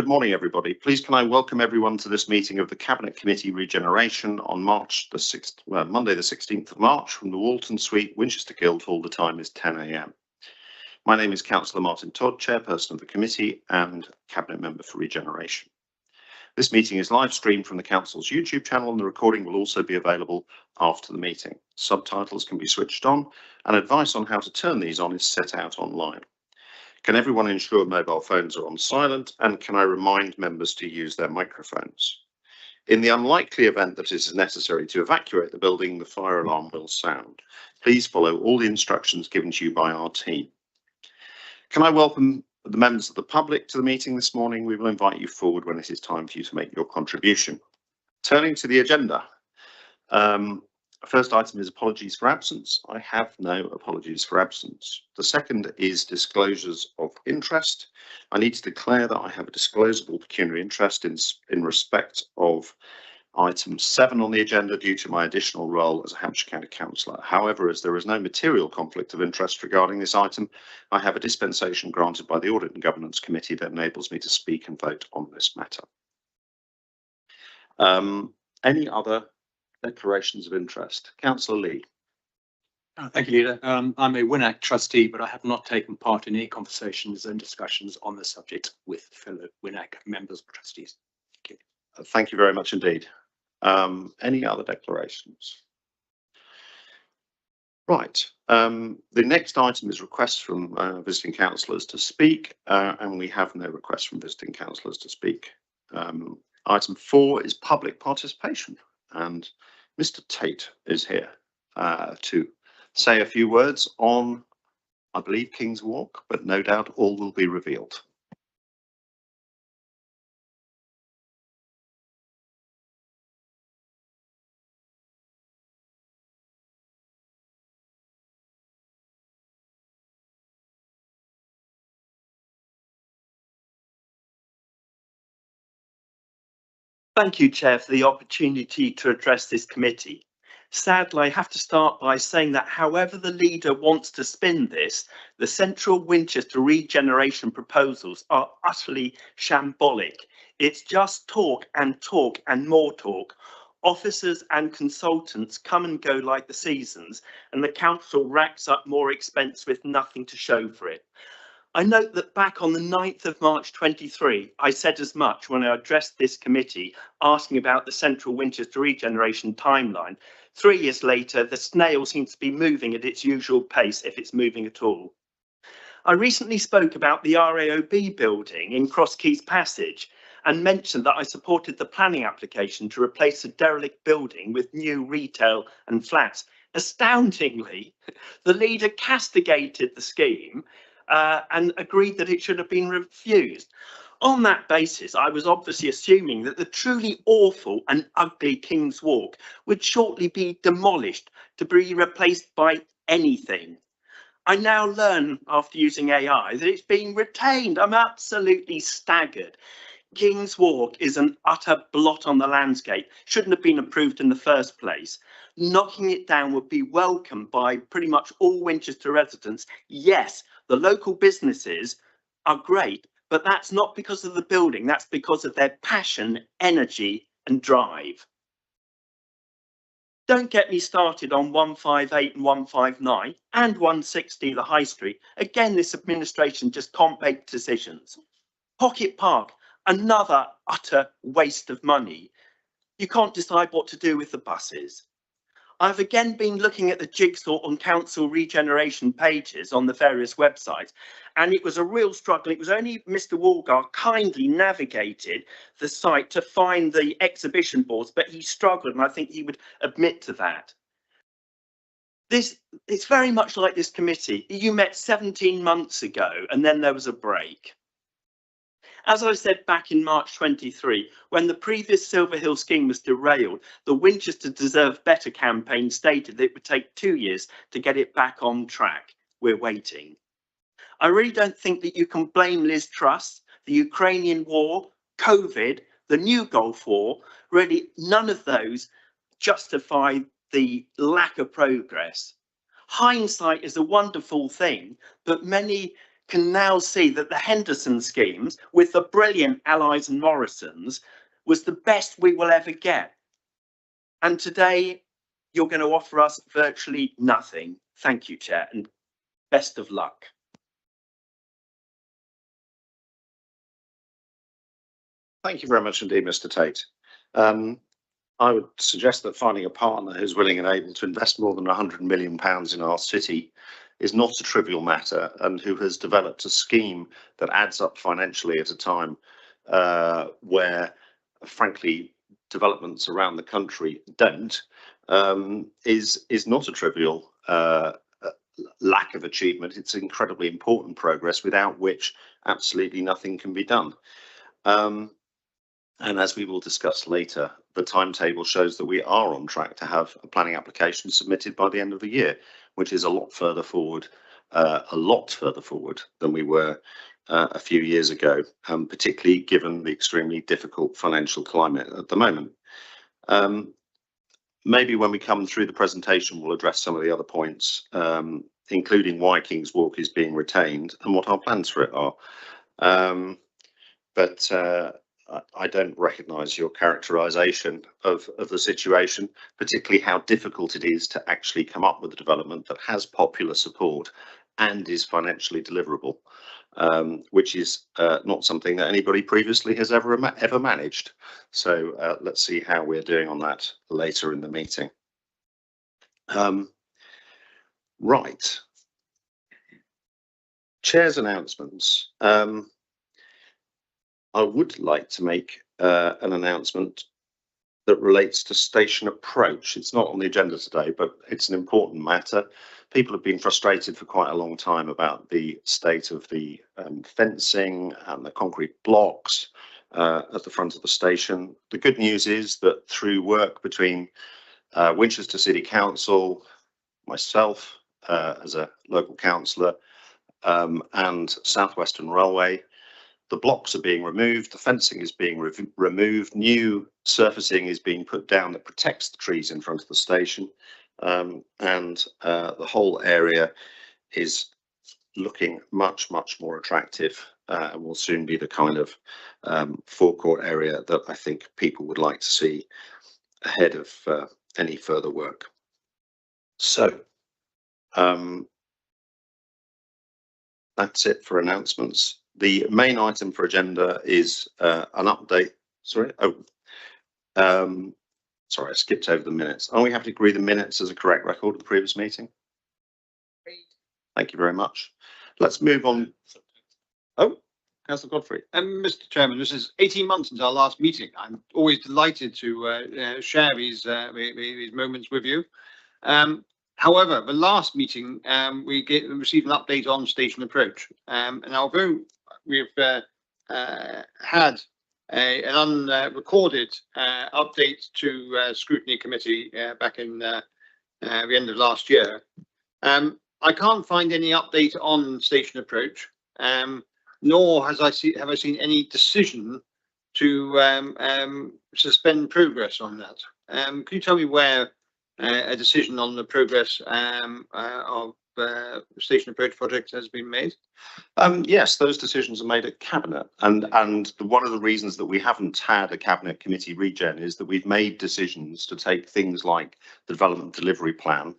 Good morning, everybody. Please can I welcome everyone to this meeting of the Cabinet Committee Regeneration on Monday the 16th of March from the Walton Suite, Winchester Guildhall. The time is 10 a.m. My name is Councillor Martin Todd, Chairperson of the Committee and Cabinet Member for Regeneration. This meeting is live streamed from the Council's YouTube channel, and the recording will also be available after the meeting. Subtitles can be switched on, and advice on how to turn these on is set out online. Can everyone ensure mobile phones are on silent, and can I remind members to use their microphones? In the unlikely event that it is necessary to evacuate the building, the fire alarm will sound. Please follow all the instructions given to you by our team. Can I welcome the members of the public to the meeting this morning? We will invite you forward when it is time for you to make your contribution. Turning to the agenda. First item is apologies for absence. I have no apologies for absence. The second is disclosures of interest. I need to declare that I have a disclosable pecuniary interest in respect of item 7 on the agenda due to my additional role as a Hampshire County Councillor. However, as there is no material conflict of interest regarding this item, I have a dispensation granted by the Audit and Governance Committee that enables me to speak and vote on this matter. Any other declarations of interest? Councillor Lee. Thank you, Leader. I'm a WINAC trustee, but I have not taken part in any conversations and discussions on the subject with fellow WINAC members or trustees. Thank you. Thank you very much indeed. Any other declarations? Right. The next item is requests from visiting councillors to speak, and we have no requests from visiting councillors to speak. Item 4 is public participation, and Mr. Tate is here to say a few words on, I believe, King's Walk, but no doubt all will be revealed. Thank you, Chair, for the opportunity to address this committee. Sadly, I have to start by saying that however the leader wants to spin this, the Central Winchester regeneration proposals are utterly shambolic. It's just talk and more talk. Officers and consultants come and go like the seasons, and the council racks up more expense with nothing to show for it. I note that back on the 9th of March 23, I said as much when I addressed this committee asking about the Central Winchester regeneration timeline. 3 years later, the snail seems to be moving at its usual pace, if it's moving at all. I recently spoke about the RAOB building in Cross Keys Passage and mentioned that I supported the planning application to replace a derelict building with new retail and flats. Astoundingly, the leader castigated the scheme and agreed that it should have been refused. On that basis, I was obviously assuming that the truly awful and ugly King's Walk would shortly be demolished to be replaced by anything. I now learn, after using AI, that it's being retained. I'm absolutely staggered. King's Walk is an utter blot on the landscape, shouldn't have been approved in the first place. Knocking it down would be welcomed by pretty much all Winchester residents. Yes, the local businesses are great, but that's not because of the building, that's because of their passion, energy and drive. Don't get me started on 158 and 159 and 160 the High Street. Again, this administration just can't make decisions. Pocket Park, another utter waste of money. You can't decide what to do with the buses. I've again been looking at the jigsaw on council regeneration pages on the various websites, and it was a real struggle. It was only Mr. Walgar kindly navigated the site to find the exhibition boards, but he struggled, and I think he would admit to that. It's very much like this committee. You met 17 months ago, and then there was a break. As I said back in March 23, when the previous Silver Hill scheme was derailed, the Winchester Deserve Better campaign stated that it would take 2 years to get it back on track. We're waiting. I really don't think that you can blame Liz Truss, the Ukrainian war, COVID, the new Gulf War. Really, none of those justify the lack of progress. Hindsight is a wonderful thing, but many can now see that the Henderson schemes with the brilliant Allies and Morrisons was the best we will ever get. And today you're going to offer us virtually nothing. Thank you, Chair, and best of luck. Thank you very much indeed, Mr. Tate. I would suggest that finding a partner who's willing and able to invest more than £100 million in our city is not a trivial matter, and who has developed a scheme that adds up financially at a time where, frankly, developments around the country don't, is not a trivial lack of achievement. It's incredibly important progress without which absolutely nothing can be done. And as we will discuss later, the timetable shows that we are on track to have a planning application submitted by the end of the year, which is a lot further forward than we were a few years ago, particularly given the extremely difficult financial climate at the moment. Maybe when we come through the presentation, we'll address some of the other points, including why King's Walk is being retained and what our plans for it are. But I don't recognise your characterisation of the situation, particularly how difficult it is to actually come up with a development that has popular support and is financially deliverable, which is not something that anybody previously has ever managed. So let's see how we're doing on that later in the meeting. Right. Chair's announcements. I would like to make an announcement that relates to station approach. It's not on the agenda today, but it's an important matter. People have been frustrated for quite a long time about the state of the fencing and the concrete blocks at the front of the station. The good news is that through work between Winchester City Council, myself as a local councillor, and South Western Railway, the blocks are being removed, the fencing is being removed, new surfacing is being put down that protects the trees in front of the station, and the whole area is looking much more attractive and will soon be the kind of forecourt area that I think people would like to see ahead of any further work. So that's it for announcements. The main item for agenda is an update. Sorry, I skipped over the minutes. Are we happy to agree the minutes as a correct record of the previous meeting? Thank you very much. Let's move on. Oh, Councillor Godfrey. Mr. Chairman, this is 18 months since our last meeting. I'm always delighted to share these moments with you. However, the last meeting, we received an update on station approach. And although we've had an unrecorded update to scrutiny committee back in the end of last year, I can't find any update on station approach, nor have I seen any decision to suspend progress on that. Can you tell me where a decision on the progress of station approach project has been made? Yes, those decisions are made at Cabinet, and one of the reasons that we haven't had a Cabinet Committee regen is that we've made decisions to take things like the Development Delivery Plan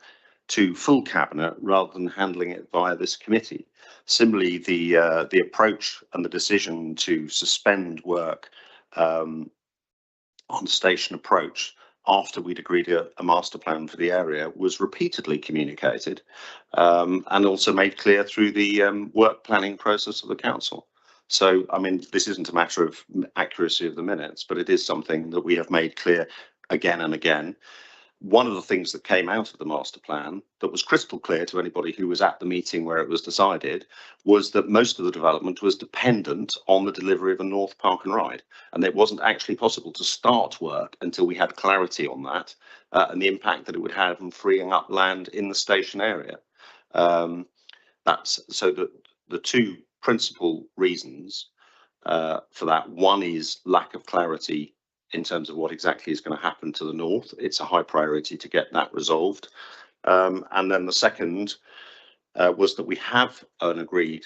to full Cabinet rather than handling it via this committee. Similarly, the approach and the decision to suspend work on station approach after we'd agreed a master plan for the area was repeatedly communicated and also made clear through the work planning process of the council. So, I mean, this isn't a matter of accuracy of the minutes, but it is something that we have made clear again and again. One of the things that came out of the master plan that was crystal clear to anybody who was at the meeting where it was decided was that most of the development was dependent on the delivery of a North Park and Ride, and it wasn't actually possible to start work until we had clarity on that and the impact that it would have on freeing up land in the station area. That's so that the two principal reasons for that. One is lack of clarity in terms of what exactly is going to happen to the north. It's a high priority to get that resolved. And then the second was that we have an agreed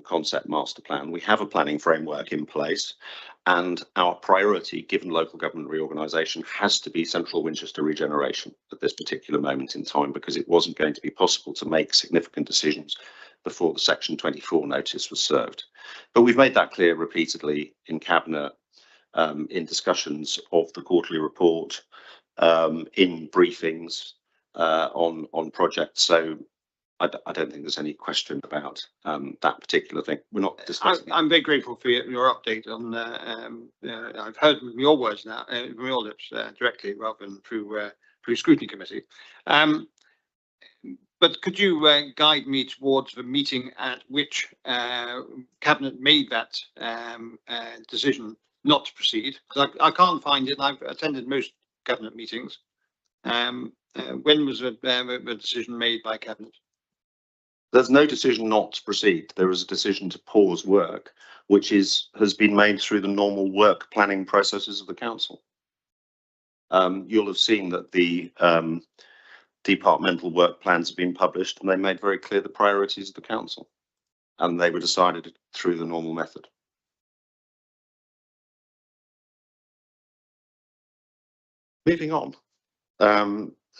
concept master plan. We have a planning framework in place, and our priority, given local government reorganisation, has to be central Winchester regeneration at this particular moment in time, because it wasn't going to be possible to make significant decisions before the Section 24 notice was served. But we've made that clear repeatedly in Cabinet, in discussions of the quarterly report, in briefings on projects. So I don't think there's any question about that particular thing. We're not discussing. I'm very grateful for your update on. I've heard from your words now, from your lips directly, rather than through scrutiny committee. But could you guide me towards the meeting at which Cabinet made that decision not to proceed? Because I can't find it. I've attended most Cabinet meetings. When was the decision made by Cabinet? There's no decision not to proceed. There is a decision to pause work, which has been made through the normal work planning processes of the council. You'll have seen that the departmental work plans have been published, and they made very clear the priorities of the council, and they were decided through the normal method. Moving on,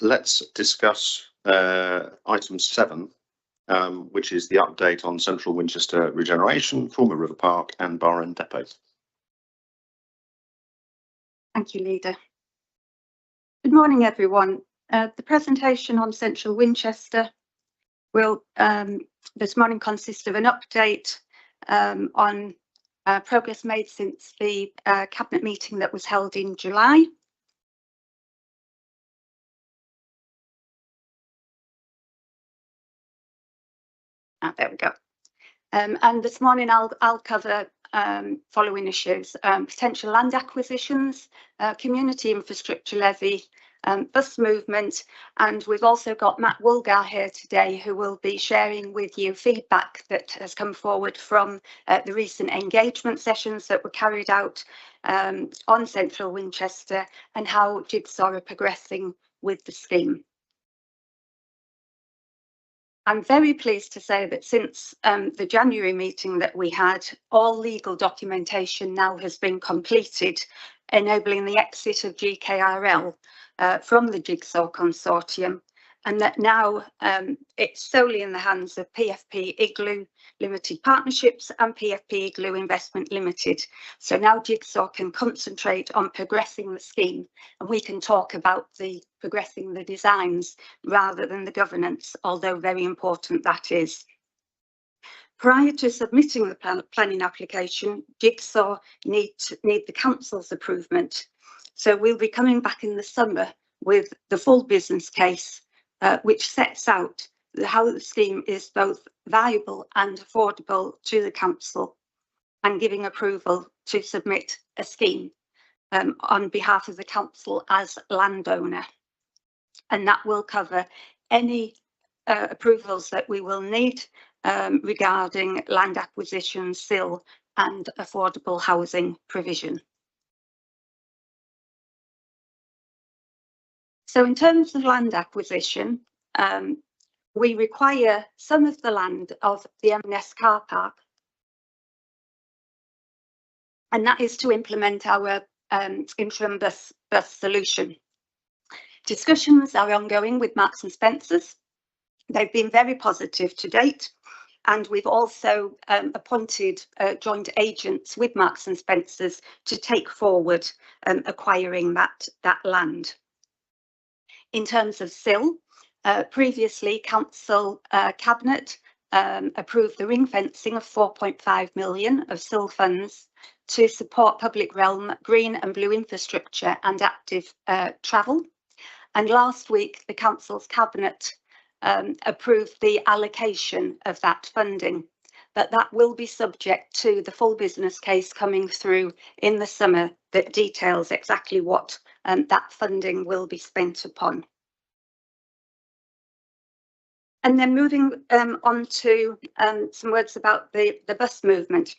let's discuss item 7. Which is the update on Central Winchester Regeneration, former River Park and Bar End Depot. Thank you, Leader. Good morning, everyone. The presentation on Central Winchester will this morning consist of an update on progress made since the Cabinet meeting that was held in July. There we go. And this morning I'll cover following issues: potential land acquisitions, community infrastructure levy, bus movement, and we've also got Matt Woolgar here today, who will be sharing with you feedback that has come forward from the recent engagement sessions that were carried out on Central Winchester, and how Jigsaw are progressing with the scheme. I'm very pleased to say that since the January meeting that we had, all legal documentation now has been completed, enabling the exit of GKRL from the Jigsaw Consortium, and that now it's solely in the hands of PFP Igloo Limited Partnerships and PFP Igloo Investment Limited. So now Jigsaw can concentrate on progressing the scheme, and we can talk about progressing the designs rather than the governance, although very important that is. Prior to submitting the planning application, Jigsaw need the council's approval. So we'll be coming back in the summer with the full business case, which sets out how the scheme is both viable and affordable to the council, and giving approval to submit a scheme on behalf of the council as landowner. And that will cover any approvals that we will need regarding land acquisition, SIL and affordable housing provision. So in terms of land acquisition, we require some of the land of the M&S car park, and that is to implement our interim bus solution. Discussions are ongoing with Marks and Spencer's. They've been very positive to date, and we've also appointed joint agents with Marks and Spencer's to take forward acquiring that land. In terms of SIL, previously Council Cabinet approved the ring fencing of 4.5 million of SIL funds to support public realm, green and blue infrastructure and active travel. And last week, the Council's Cabinet approved the allocation of that funding, but that will be subject to the full business case coming through in the summer that details exactly what that funding will be spent upon. And then moving on to some words about the bus movement.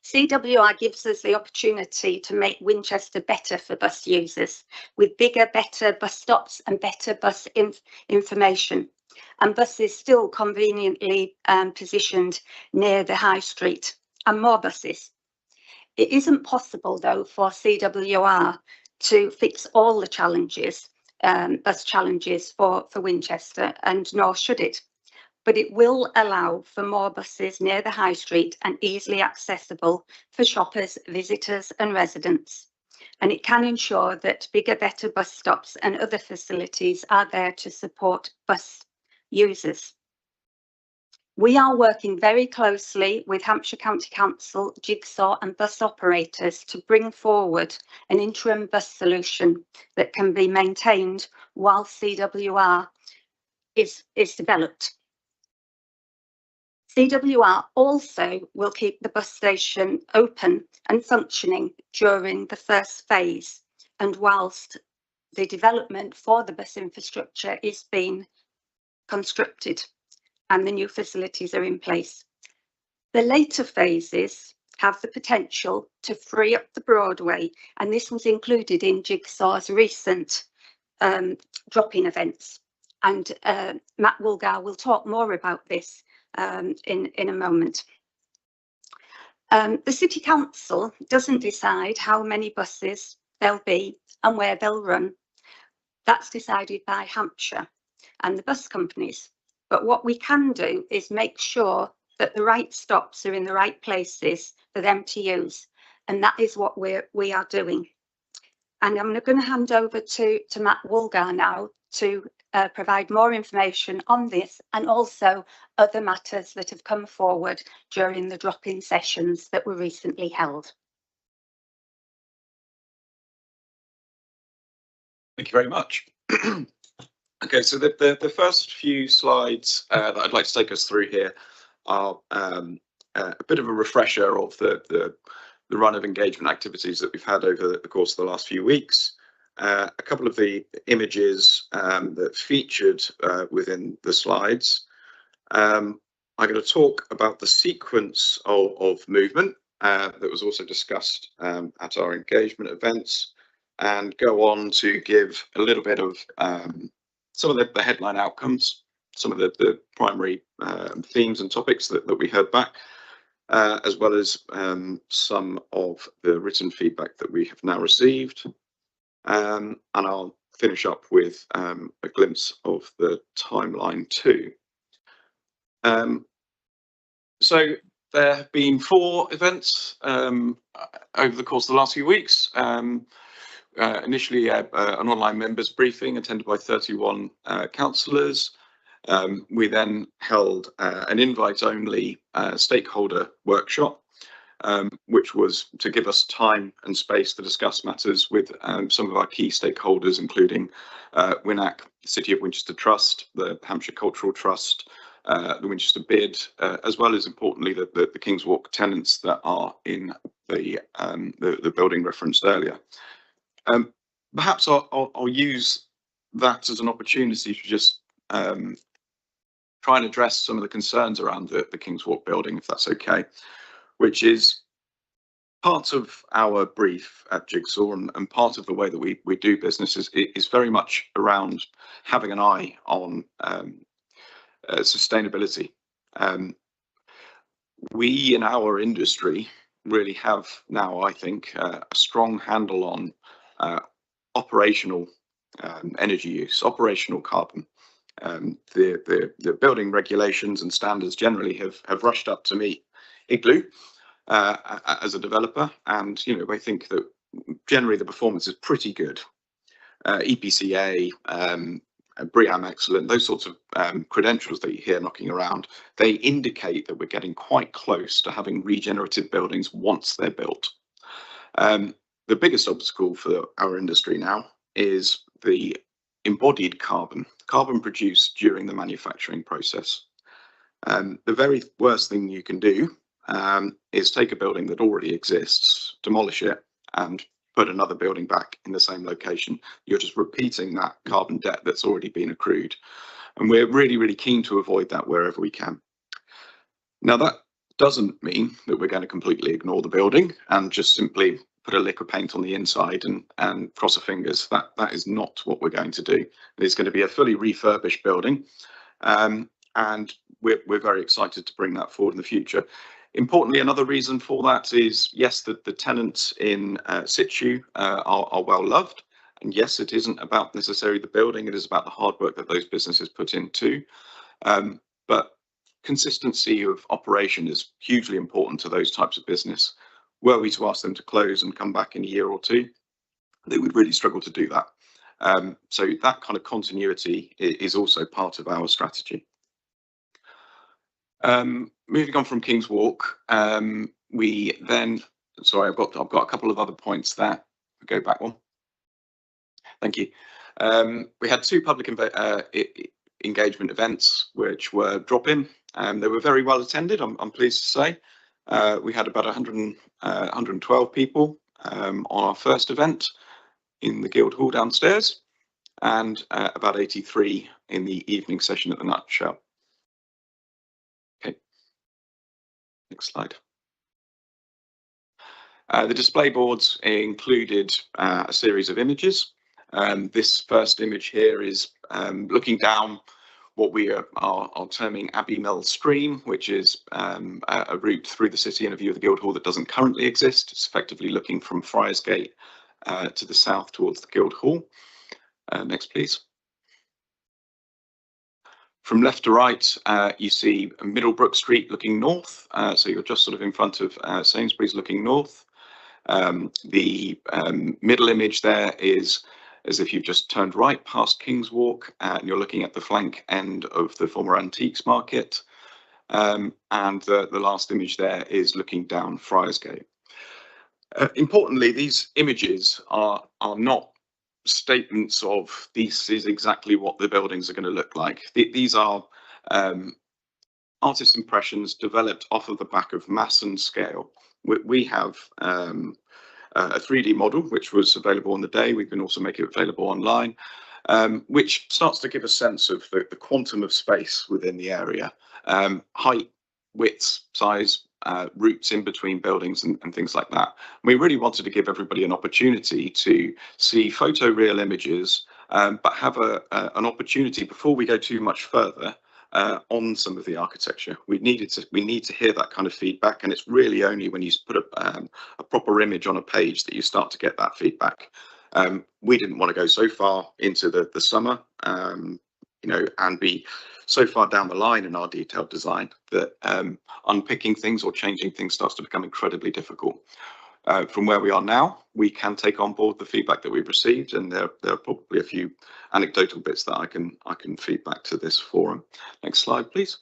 CWR gives us the opportunity to make Winchester better for bus users, with bigger, better bus stops and better bus information. and buses still conveniently positioned near the high street, and more buses. It isn't possible, though, for CWR to fix all the challenges, bus challenges for Winchester, and nor should it. But it will allow for more buses near the high street and easily accessible for shoppers, visitors and residents. And it can ensure that bigger, better bus stops and other facilities are there to support bus users. We are working very closely with Hampshire County Council, Jigsaw and bus operators to bring forward an interim bus solution that can be maintained while CWR is developed. CWR also will keep the bus station open and functioning during the first phase, and whilst the development for the bus infrastructure is being constructed and the new facilities are in place. The later phases have the potential to free up the Broadway, and this was included in Jigsaw's recent drop-in events. And Matt Woolgar will talk more about this in a moment. The City Council doesn't decide how many buses there'll be and where they'll run. That's decided by Hampshire and the bus companies. But what we can do is make sure that the right stops are in the right places for them to use. And that is what we are doing. And I'm going to hand over to Matt Woolgar now to provide more information on this and also other matters that have come forward during the drop-in sessions that were recently held. Thank you very much. Okay, so the first few slides that I'd like to take us through here are a bit of a refresher of the run of engagement activities that we've had over the course of the last few weeks. A couple of the images that featured within the slides. I'm going to talk about the sequence of movement that was also discussed at our engagement events, and go on to give a little bit of some of the headline outcomes, some of the primary themes and topics that we heard back, as well as some of the written feedback that we have now received. And I'll finish up with a glimpse of the timeline too. So there have been 4 events over the course of the last few weeks. Initially an online members briefing attended by 31 councillors. We then held an invite-only stakeholder workshop, which was to give us time and space to discuss matters with some of our key stakeholders, including WINAC, the City of Winchester Trust, the Hampshire Cultural Trust, the Winchester Bid, as well as importantly the King's Walk tenants that are in the building referenced earlier. Perhaps I'll use that as an opportunity to just try and address some of the concerns around the King's Walk building, if that's okay, which is part of our brief at Jigsaw and part of the way that we do business is very much around having an eye on sustainability. We in our industry really have now, I think, a strong handle on operational energy use, operational carbon. The building regulations and standards generally have rushed up to meet Igloo as a developer, and I think that generally the performance is pretty good. EPCA, BREEAM Excellent, those sorts of credentials that you hear knocking around, they indicate that we're getting quite close to having regenerative buildings once they're built. The biggest obstacle for our industry now is the embodied carbon produced during the manufacturing process. The very worst thing you can do is take a building that already exists, demolish it, and put another building back in the same location. You're just repeating that carbon debt that's already been accrued. And we're really, really keen to avoid that wherever we can. Now, that doesn't mean that we're going to completely ignore the building and just simply put a lick of paint on the inside and cross our fingers. That is not what we're going to do. It's going to be a fully refurbished building. And we're very excited to bring that forward in the future. Importantly, another reason for that is, yes, the tenants in situ are well loved. And yes, it isn't about necessarily the building, it is about the hard work that those businesses put in too. But consistency of operation is hugely important to those types of business. Were we to ask them to close and come back in a year or two, they would really struggle to do that. So that kind of continuity is also part of our strategy. Moving on from King's Walk, we then, sorry, I've got a couple of other points there. Go back one. Thank you. We had two public engagement events which were drop-in. They were very well attended, I'm pleased to say. We had about 112 people on our first event in the Guildhall downstairs, and about 83 in the evening session at the Nutshell. Okay, next slide. The display boards included a series of images. This first image here is looking down what we are terming Abbey Mill Stream, which is a route through the city and a view of the Guildhall that doesn't currently exist. It's effectively looking from Friarsgate to the south towards the Guildhall. Next, please. From left to right, you see Middlebrook Street looking north. So you're just sort of in front of Sainsbury's looking north. The middle image there is as if you've just turned right past King's Walk and you're looking at the flank end of the former antiques market. And the last image there is looking down Friarsgate. Importantly, these images are not statements of this is exactly what the buildings are going to look like. These are artist impressions developed off of the back of mass and scale. We have a 3D model which was available on the day. We can also make it available online, which starts to give a sense of the quantum of space within the area, height, width, size, routes in between buildings and things like that. We really wanted to give everybody an opportunity to see photoreal images, but have an opportunity before we go too much further on some of the architecture. We need to hear that kind of feedback, and it's really only when you put a proper image on a page that you start to get that feedback. We didn't want to go so far into the summer, and be so far down the line in our detailed design that unpicking things or changing things starts to become incredibly difficult. From where we are now, we can take on board the feedback that we've received, and there are probably a few anecdotal bits that I can feed back to this forum. Next slide, please.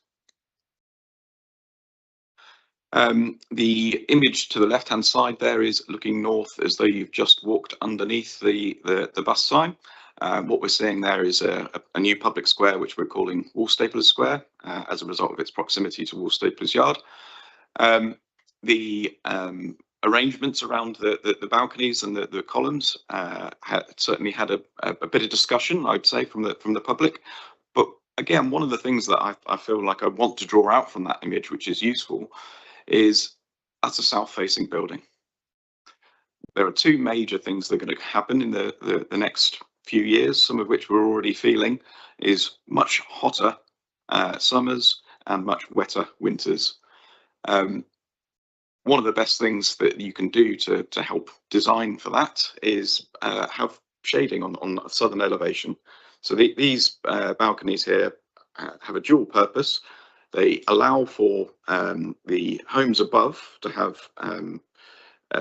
The image to the left-hand side there is looking north as though you've just walked underneath the bus sign. What we're seeing there is a new public square, which we're calling Woolstaplers Square, as a result of its proximity to Woolstaplers Yard. The arrangements around the balconies and the columns certainly had a bit of discussion, I'd say, from the public. But again, one of the things that I feel like I want to draw out from that image, which is useful, is that's a south-facing building. There are two major things that are going to happen in the next few years, some of which we're already feeling, is much hotter summers and much wetter winters. One of the best things that you can do to help design for that is have shading on the southern elevation. So these balconies here have a dual purpose. They allow for the homes above to have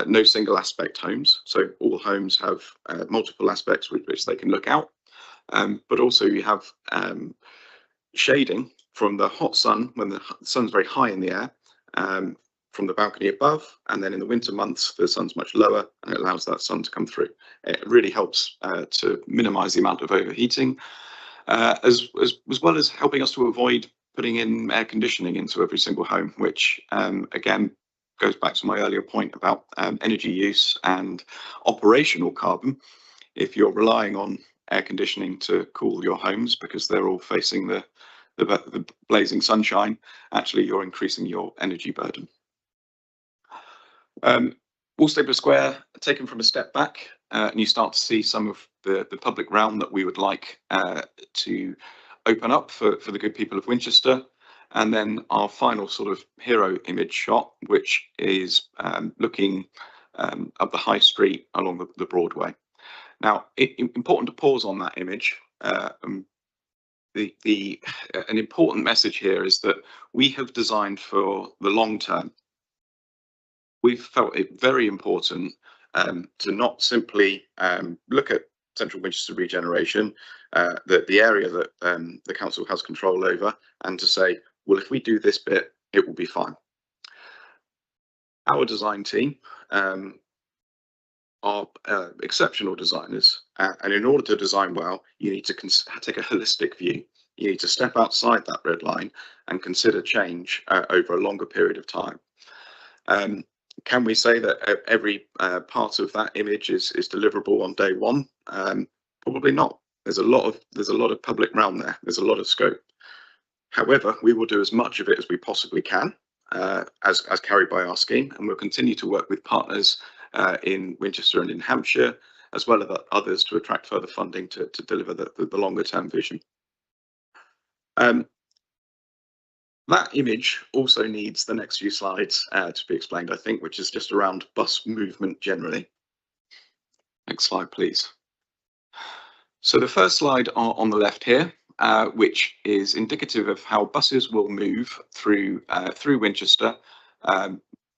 no single aspect homes. So all homes have multiple aspects with which they can look out. But also you have shading from the hot sun when the sun's very high in the air, from the balcony above, and then in the winter months the sun's much lower and it allows that sun to come through. It really helps to minimize the amount of overheating, as well as helping us to avoid putting in air conditioning into every single home, which again goes back to my earlier point about energy use and operational carbon. If you're relying on air conditioning to cool your homes because they're all facing the blazing sunshine, actually you're increasing your energy burden. Woolstaplers Square, taken from a step back, and you start to see some of the public realm that we would like to open up for the good people of Winchester. And then our final sort of hero image shot, which is looking up the high street along the Broadway. Now, important to pause on that image. An important message here is that we have designed for the long term. We've felt it very important to not simply look at Central Winchester Regeneration, the area that the council has control over, and to say, well, if we do this bit, it will be fine. Our design team are exceptional designers, and in order to design well, you need to take a holistic view. You need to step outside that red line and consider change over a longer period of time. Can we say that every part of that image is deliverable on day one? Probably not. There's a lot of public realm there. There's a lot of scope. However, we will do as much of it as we possibly can, as carried by our scheme, and we'll continue to work with partners in Winchester and in Hampshire, as well as others, to attract further funding to deliver the longer term vision. That image also needs the next few slides to be explained, I think, which is just around bus movement generally. Next slide, please. So the first slide on the left here, which is indicative of how buses will move through Winchester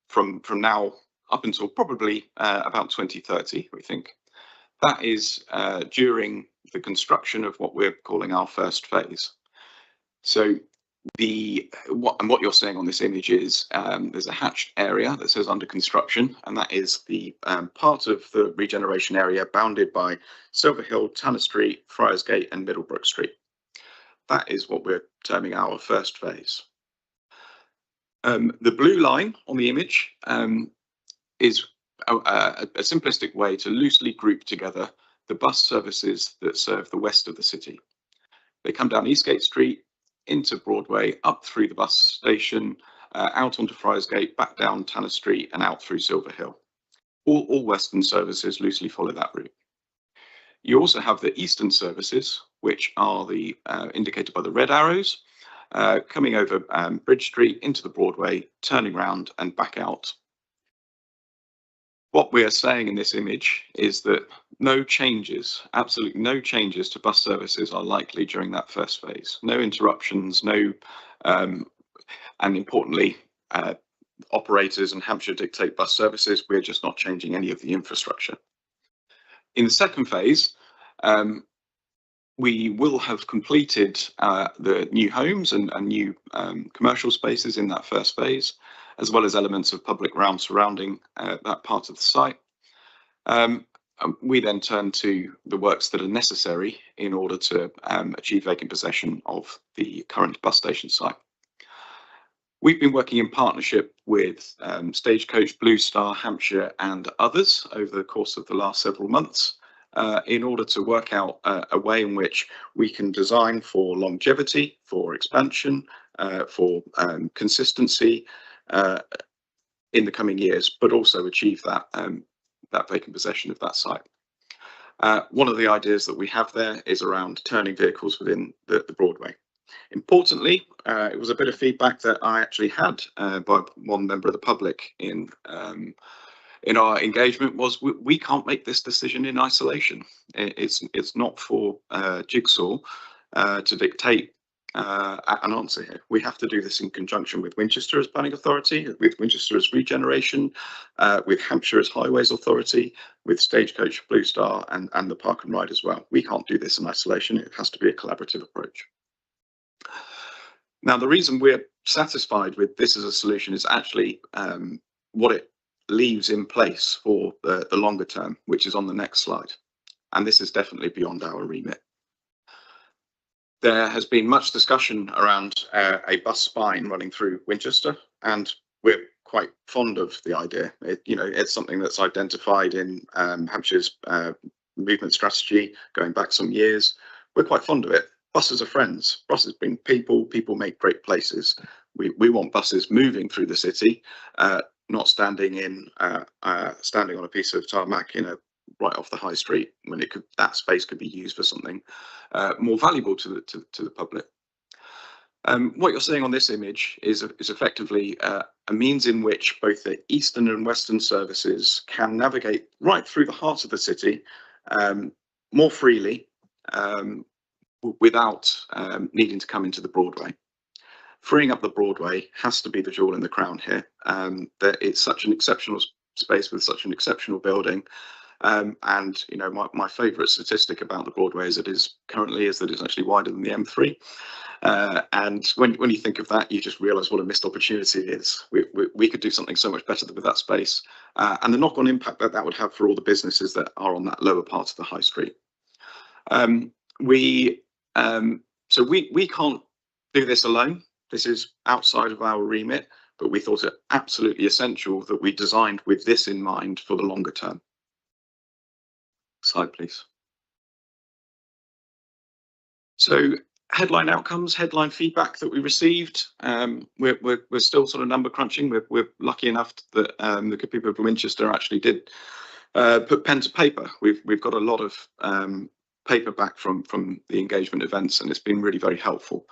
from now up until probably about 2030, we think. That is during the construction of what we're calling our first phase. So what you're seeing on this image is there's a hatched area that says under construction, and that is the part of the regeneration area bounded by Silver Hill, Tanner Street, Friarsgate and Middlebrook Street. That is what we're terming our first phase. The blue line on the image is a simplistic way to loosely group together the bus services that serve the west of the city. They come down Eastgate Street, into Broadway, up through the bus station, out onto Friarsgate, back down Tanner Street and out through Silver Hill. All western services loosely follow that route. You also have the eastern services, which are indicated by the red arrows, coming over Bridge Street into the Broadway, turning round and back out. What we are saying in this image is that no changes, absolutely no changes to bus services are likely during that first phase. No interruptions, and importantly, operators in Hampshire dictate bus services. We're just not changing any of the infrastructure. In the second phase, we will have completed the new homes and new commercial spaces in that first phase, as well as elements of public realm surrounding that part of the site. We then turn to the works that are necessary in order to achieve vacant possession of the current bus station site. We've been working in partnership with Stagecoach, Blue Star, Hampshire and others over the course of the last several months in order to work out a way in which we can design for longevity, for expansion, for consistency in the coming years, but also achieve that vacant possession of that site. One of the ideas that we have there is around turning vehicles within the Broadway. Importantly, it was a bit of feedback that I actually had by one member of the public in our engagement was we can't make this decision in isolation. It's not for Jigsaw to dictate an answer here. We have to do this in conjunction with Winchester as Planning Authority, with Winchester as Regeneration, with Hampshire as Highways Authority, with Stagecoach, Blue Star and the Park and Ride as well. We can't do this in isolation. It has to be a collaborative approach. Now, the reason we're satisfied with this as a solution is actually what it leaves in place for the longer term, which is on the next slide. And this is definitely beyond our remit. There has been much discussion around a bus spine running through Winchester, and we're quite fond of the idea. It's something that's identified in Hampshire's movement strategy going back some years. We're quite fond of it. Buses are friends. Buses bring people. People make great places. We want buses moving through the city, not standing on a piece of tarmac in a right off the high street when that space could be used for something more valuable to the public. What you're seeing on this image is effectively a means in which both the eastern and western services can navigate right through the heart of the city more freely without needing to come into the Broadway. Freeing up the Broadway has to be the jewel in the crown here. That it's such an exceptional space with such an exceptional building. And you know, my favourite statistic about the Broadway as it is currently is that it's actually wider than the M3. And when you think of that, you just realise what a missed opportunity it is. We could do something so much better with that space, and the knock-on impact that would have for all the businesses that are on that lower part of the high street. We can't do this alone. This is outside of our remit, but we thought it absolutely essential that we designed with this in mind for the longer term. Slide, please. So headline outcomes, headline feedback that we received. We're still sort of number crunching. We're lucky enough that the good people of Winchester actually did put pen to paper. We've got a lot of paper back from the engagement events, and it's been really very helpful.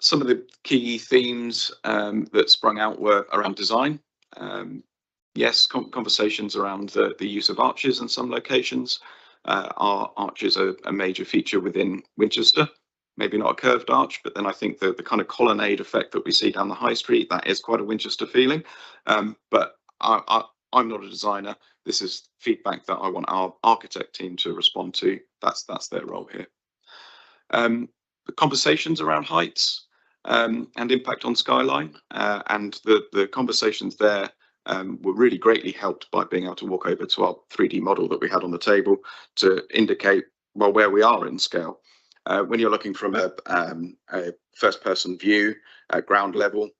Some of the key themes that sprung out were around design. Yes, conversations around the use of arches in some locations. Our arches are a major feature within Winchester. Maybe not a curved arch, but then I think the kind of colonnade effect that we see down the high street, that is quite a Winchester feeling. But I'm not a designer. This is feedback that I want our architect team to respond to. That's their role here. The conversations around heights and impact on skyline, and the conversations there were really greatly helped by being able to walk over to our 3D model that we had on the table to indicate, well, where we are in scale. When you're looking from a first-person view at ground level,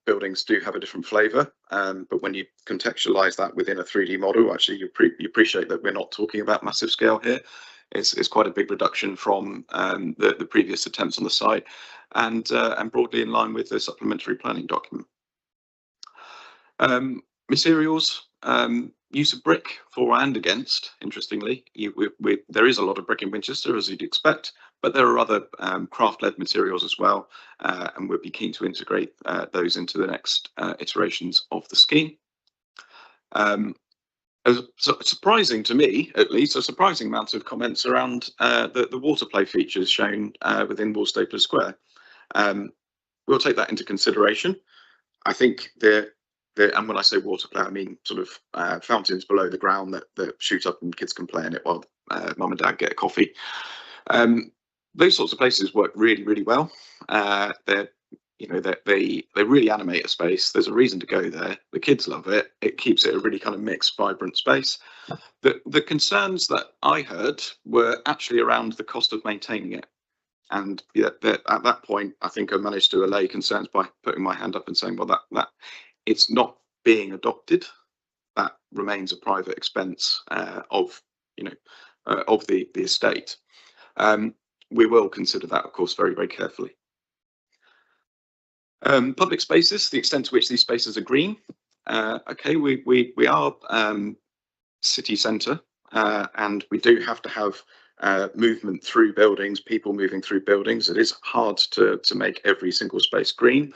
buildings do have a different flavour, but when you contextualise that within a 3D model, actually you appreciate that we're not talking about massive scale here. It's quite a big reduction from the previous attempts on the site, and broadly in line with the supplementary planning document. Materials, use of brick for and against. Interestingly, there is a lot of brick in Winchester, as you'd expect, but there are other craft-led materials as well, and we'll be keen to integrate those into the next iterations of the scheme. Surprising to me, at least, a surprising amount of comments around the water play features shown within Wallstapler Square. We'll take that into consideration. I think and when I say water play, I mean sort of fountains below the ground that shoot up and kids can play in it while mum and dad get a coffee. Those sorts of places work really, really well. They really animate a space. There's a reason to go there. The kids love it. It keeps it a really kind of mixed, vibrant space. The concerns that I heard were actually around the cost of maintaining it. And at that point, I think I managed to allay concerns by putting my hand up and saying, well, that it's not being adopted. That remains a private expense of the estate. We will consider that, of course, very, very carefully. Public spaces, the extent to which these spaces are green. Okay, we are city centre, and we do have to have movement through buildings, people moving through buildings. It is hard to make every single space green,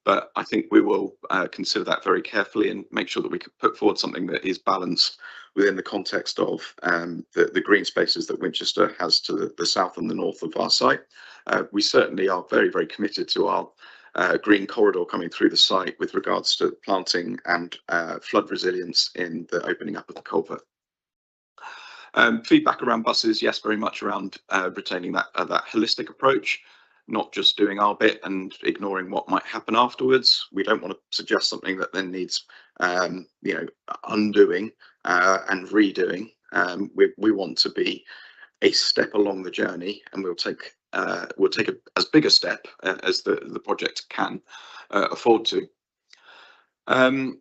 but I think we will consider that very carefully and make sure that we can put forward something that is balanced within the context of the green spaces that Winchester has to the south and the north of our site. We certainly are very, very committed to our green corridor coming through the site with regards to planting and flood resilience in the opening up of the culvert. Feedback around buses, yes, very much around retaining that holistic approach, not just doing our bit and ignoring what might happen afterwards. We don't want to suggest something that then needs undoing and redoing. We want to be a step along the journey, and we'll take as big a step as the project can afford to. And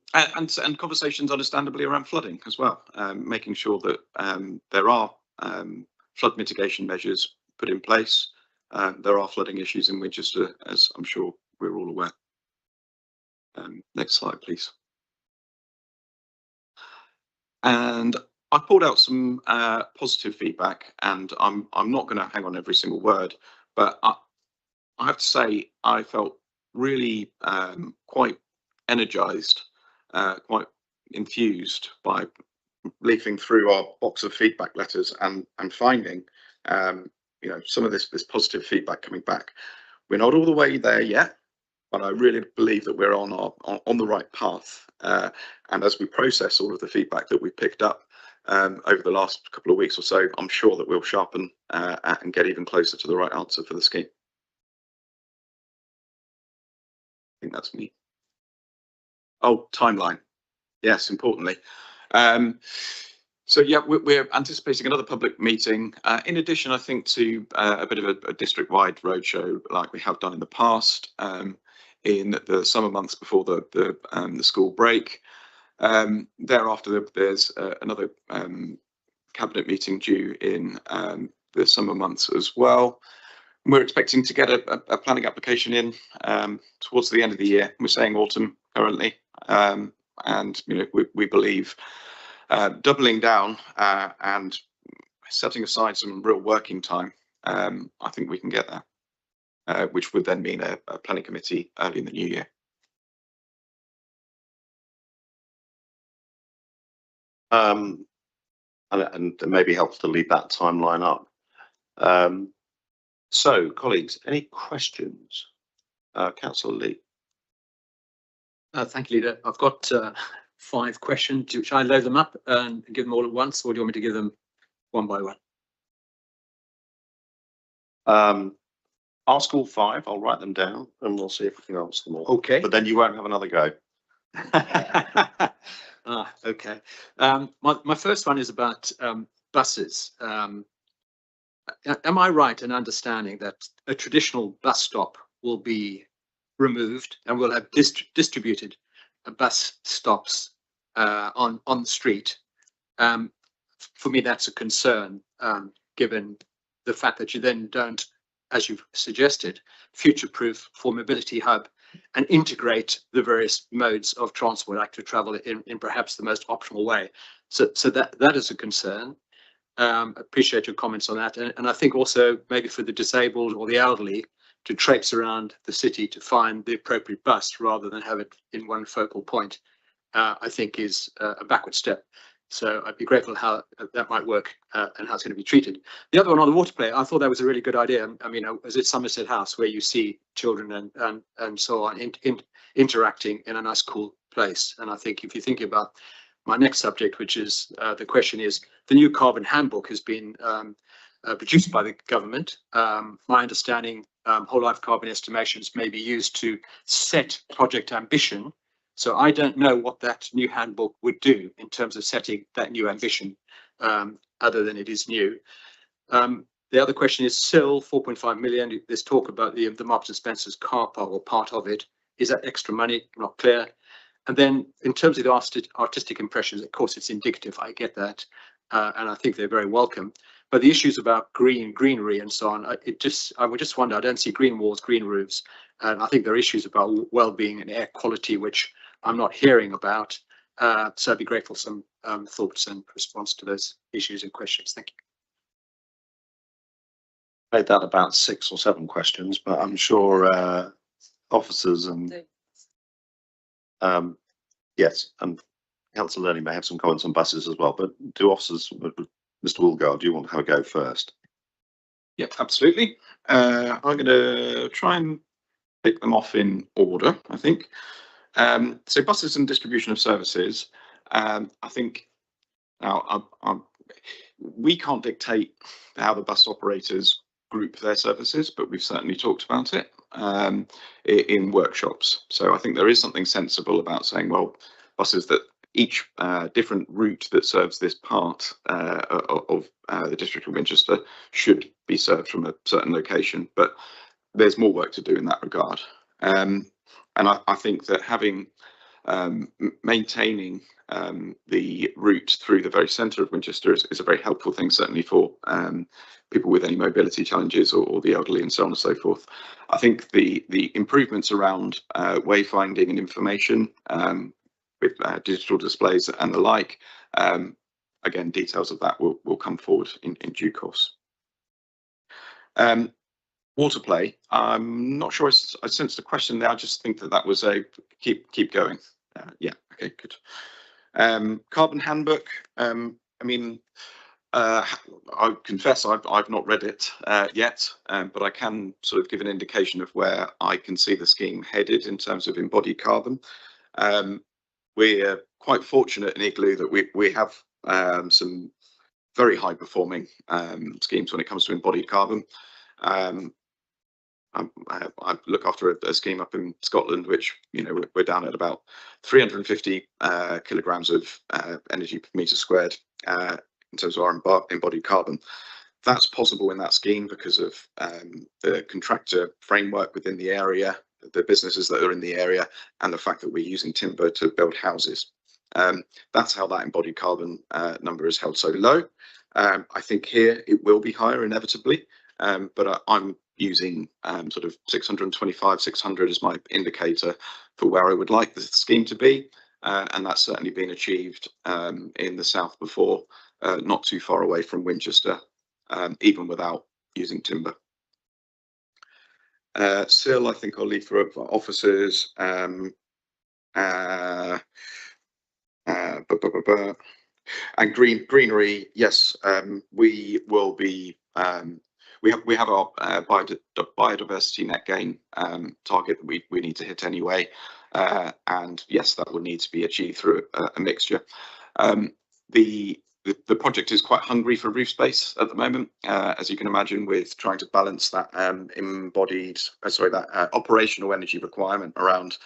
conversations understandably around flooding as well, making sure that there are flood mitigation measures put in place. There are flooding issues in Winchester, as I'm sure we're all aware. Next slide, please. And I pulled out some positive feedback, and I'm not going to hang on every single word, but I have to say I felt really quite energized, quite enthused by leafing through our box of feedback letters and finding some of this positive feedback coming back. We're not all the way there yet, but I really believe that we're on the right path. And as we process all of the feedback that we've picked up over the last couple of weeks or so, I'm sure that we'll sharpen and get even closer to the right answer for the scheme. I think that's me. Oh, timeline. Yes, importantly. So yeah, we're anticipating another public meeting. In addition, I think, to a bit of a district-wide roadshow like we have done in the past, in the summer months before the school break. Thereafter, there's another cabinet meeting due in the summer months as well. We're expecting to get a planning application in towards the end of the year. We're saying autumn currently, and we believe doubling down and setting aside some real working time, I think we can get there, which would then mean a planning committee early in the new year. And it maybe helps to leave that timeline up. So, colleagues, any questions? Councillor Lee. Thank you, Leader. I've got 5 questions. Should I load them up and give them all at once, or do you want me to give them one by one? Ask all 5. I'll write them down, and we'll see if we can answer them all. Okay. But then you won't have another go. Okay. My first one is about buses. Am I right in understanding that a traditional bus stop will be removed and we'll have distributed bus stops on the street? For me, that's a concern, given the fact that you then don't, as you've suggested, future-proof for mobility hub and integrate the various modes of transport, active travel, in perhaps the most optimal way. So that is a concern. Appreciate your comments on that, and I think also maybe for the disabled or the elderly to traipse around the city to find the appropriate bus rather than have it in one focal point, I think is a backward step. So I'd be grateful how that might work and how it's going to be treated. The other one on the water play, I thought that was a really good idea. I mean, was it Somerset House where you see children and so on interacting in a nice, cool place? And I think if you think about my next subject, which is the question is, the new carbon handbook has been produced by the government. My understanding, whole life carbon estimations may be used to set project ambition. So I don't know what that new handbook would do in terms of setting that new ambition, other than it is new. The other question is SIL 4.5 million. There's talk about the Marks and Spencer's car park, or part of it. Is that extra money? Not clear. And then in terms of the artistic impressions, of course, it's indicative. I get that. And I think they're very welcome. But the issues about greenery and so on, I would just wonder, I don't see green walls, green roofs. And I think there are issues about well-being and air quality, which I'm not hearing about. So I'd be grateful for some thoughts and response to those issues and questions. Thank you. Made that about 6 or 7 questions, but I'm sure officers and yes, and Councillor Learning may have some comments on buses as well. But do officers, Mr. Woolgard, do you want to have a go first? Yep, absolutely. I'm going to try and pick them off in order, I think. So buses and distribution of services. I think now we can't dictate how the bus operators group their services, but we've certainly talked about it in workshops. So I think there is something sensible about saying, well, buses that each different route that serves this part of the District of Winchester should be served from a certain location, but there's more work to do in that regard. And I think that maintaining the route through the very centre of Winchester is a very helpful thing, certainly for people with any mobility challenges or the elderly and so on and so forth. I think the improvements around wayfinding and information with digital displays and the like Again, details of that will come forward in due course. Water play. I'm not sure I sensed the question there. I just think that was a keep going. Yeah, okay, good. Carbon handbook. I mean, I confess I've not read it yet, but I can sort of give an indication of where I can see the scheme headed in terms of embodied carbon. We're quite fortunate in Igloo that we have some very high performing schemes when it comes to embodied carbon. I look after a scheme up in Scotland, which, you know, we're down at about 350 kilograms of energy per meter squared in terms of our embodied carbon. That's possible in that scheme because of the contractor framework within the area, the businesses that are in the area, and the fact that we're using timber to build houses. That's how that embodied carbon number is held so low. I think here it will be higher inevitably, but I'm using sort of 625, 600 as my indicator for where I would like the scheme to be, and that's certainly been achieved in the south before, not too far away from Winchester, even without using timber. Sill, I think I'll leave for officers. And greenery, yes, we will be. We have our biodiversity net gain target that we need to hit anyway, and yes, that will need to be achieved through a mixture. The project is quite hungry for roof space at the moment, as you can imagine, with trying to balance that operational energy requirement around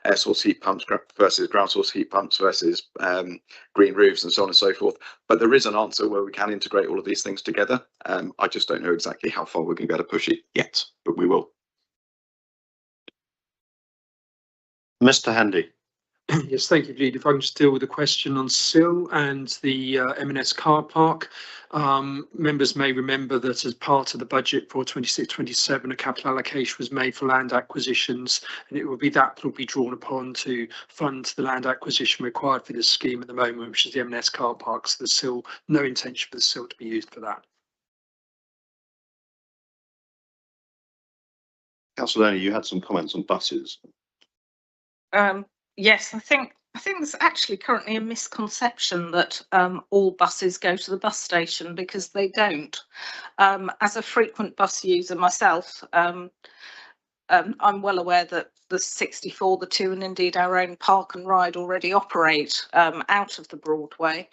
air source heat pumps versus ground source heat pumps versus green roofs and so on and so forth. But there is an answer where we can integrate all of these things together. I just don't know exactly how far we're going to be able to push it yet, but we will. Mr. Handy. Yes, thank you, Lead. If I can just deal with the question on Sill and the M&S car park. Members may remember that as part of the budget for 26-27, a capital allocation was made for land acquisitions, and it will be that will be drawn upon to fund the land acquisition required for this scheme at the moment, which is the M&S car park. So there's still no intention for the Sill to be used for that. Councillor Loney, you had some comments on buses. Yes, I think there's actually currently a misconception that all buses go to the bus station, because they don't. As a frequent bus user myself, I'm well aware that the 64, the 2, and indeed our own Park and Ride already operate out of the Broadway.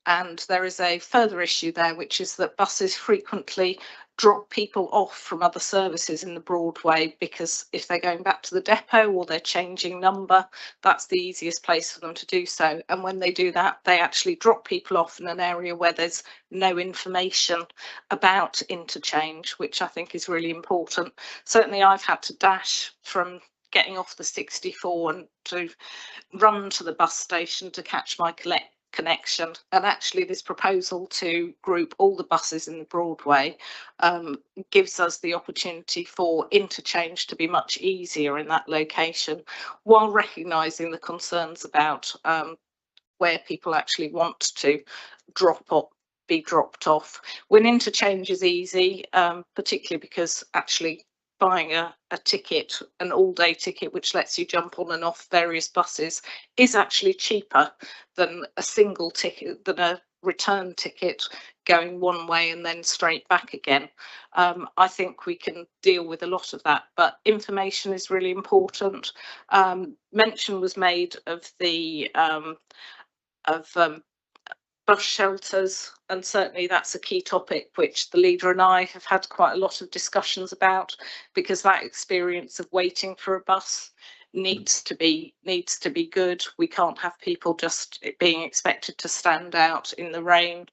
And there is a further issue there, which is that buses frequently drop people off from other services in the Broadway, because if they're going back to the depot or they're changing number, that's the easiest place for them to do so. And when they do that, they actually drop people off in an area where there's no information about interchange, which I think is really important. Certainly I've had to dash from getting off the 64 and to run to the bus station to catch my connection, and actually this proposal to group all the buses in the Broadway gives us the opportunity for interchange to be much easier in that location, while recognising the concerns about where people actually want to be dropped off. When interchange is easy, particularly because actually buying a ticket, an all-day ticket, which lets you jump on and off various buses, is actually cheaper than a single ticket, than a return ticket going one way and then straight back again. I think we can deal with a lot of that, but information is really important. Mention was made of the bus shelters, and certainly that's a key topic which the leader and I have had quite a lot of discussions about, because that experience of waiting for a bus needs to be good. We can't have people just being expected to stand out in the rain.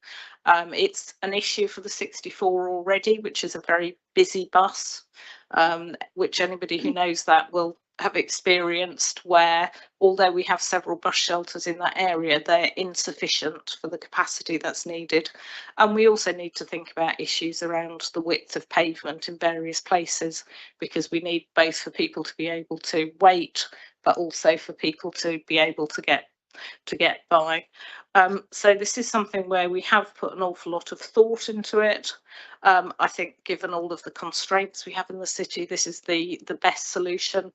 It's an issue for the 64 already, which is a very busy bus, which anybody who knows that will have experienced, where although we have several bus shelters in that area, they're insufficient for the capacity that's needed. And we also need to think about issues around the width of pavement in various places, because we need both for people to be able to wait, but also for people to be able to get to get by. So this is something where we have put an awful lot of thought into it. I think given all of the constraints we have in the city, this is the best solution.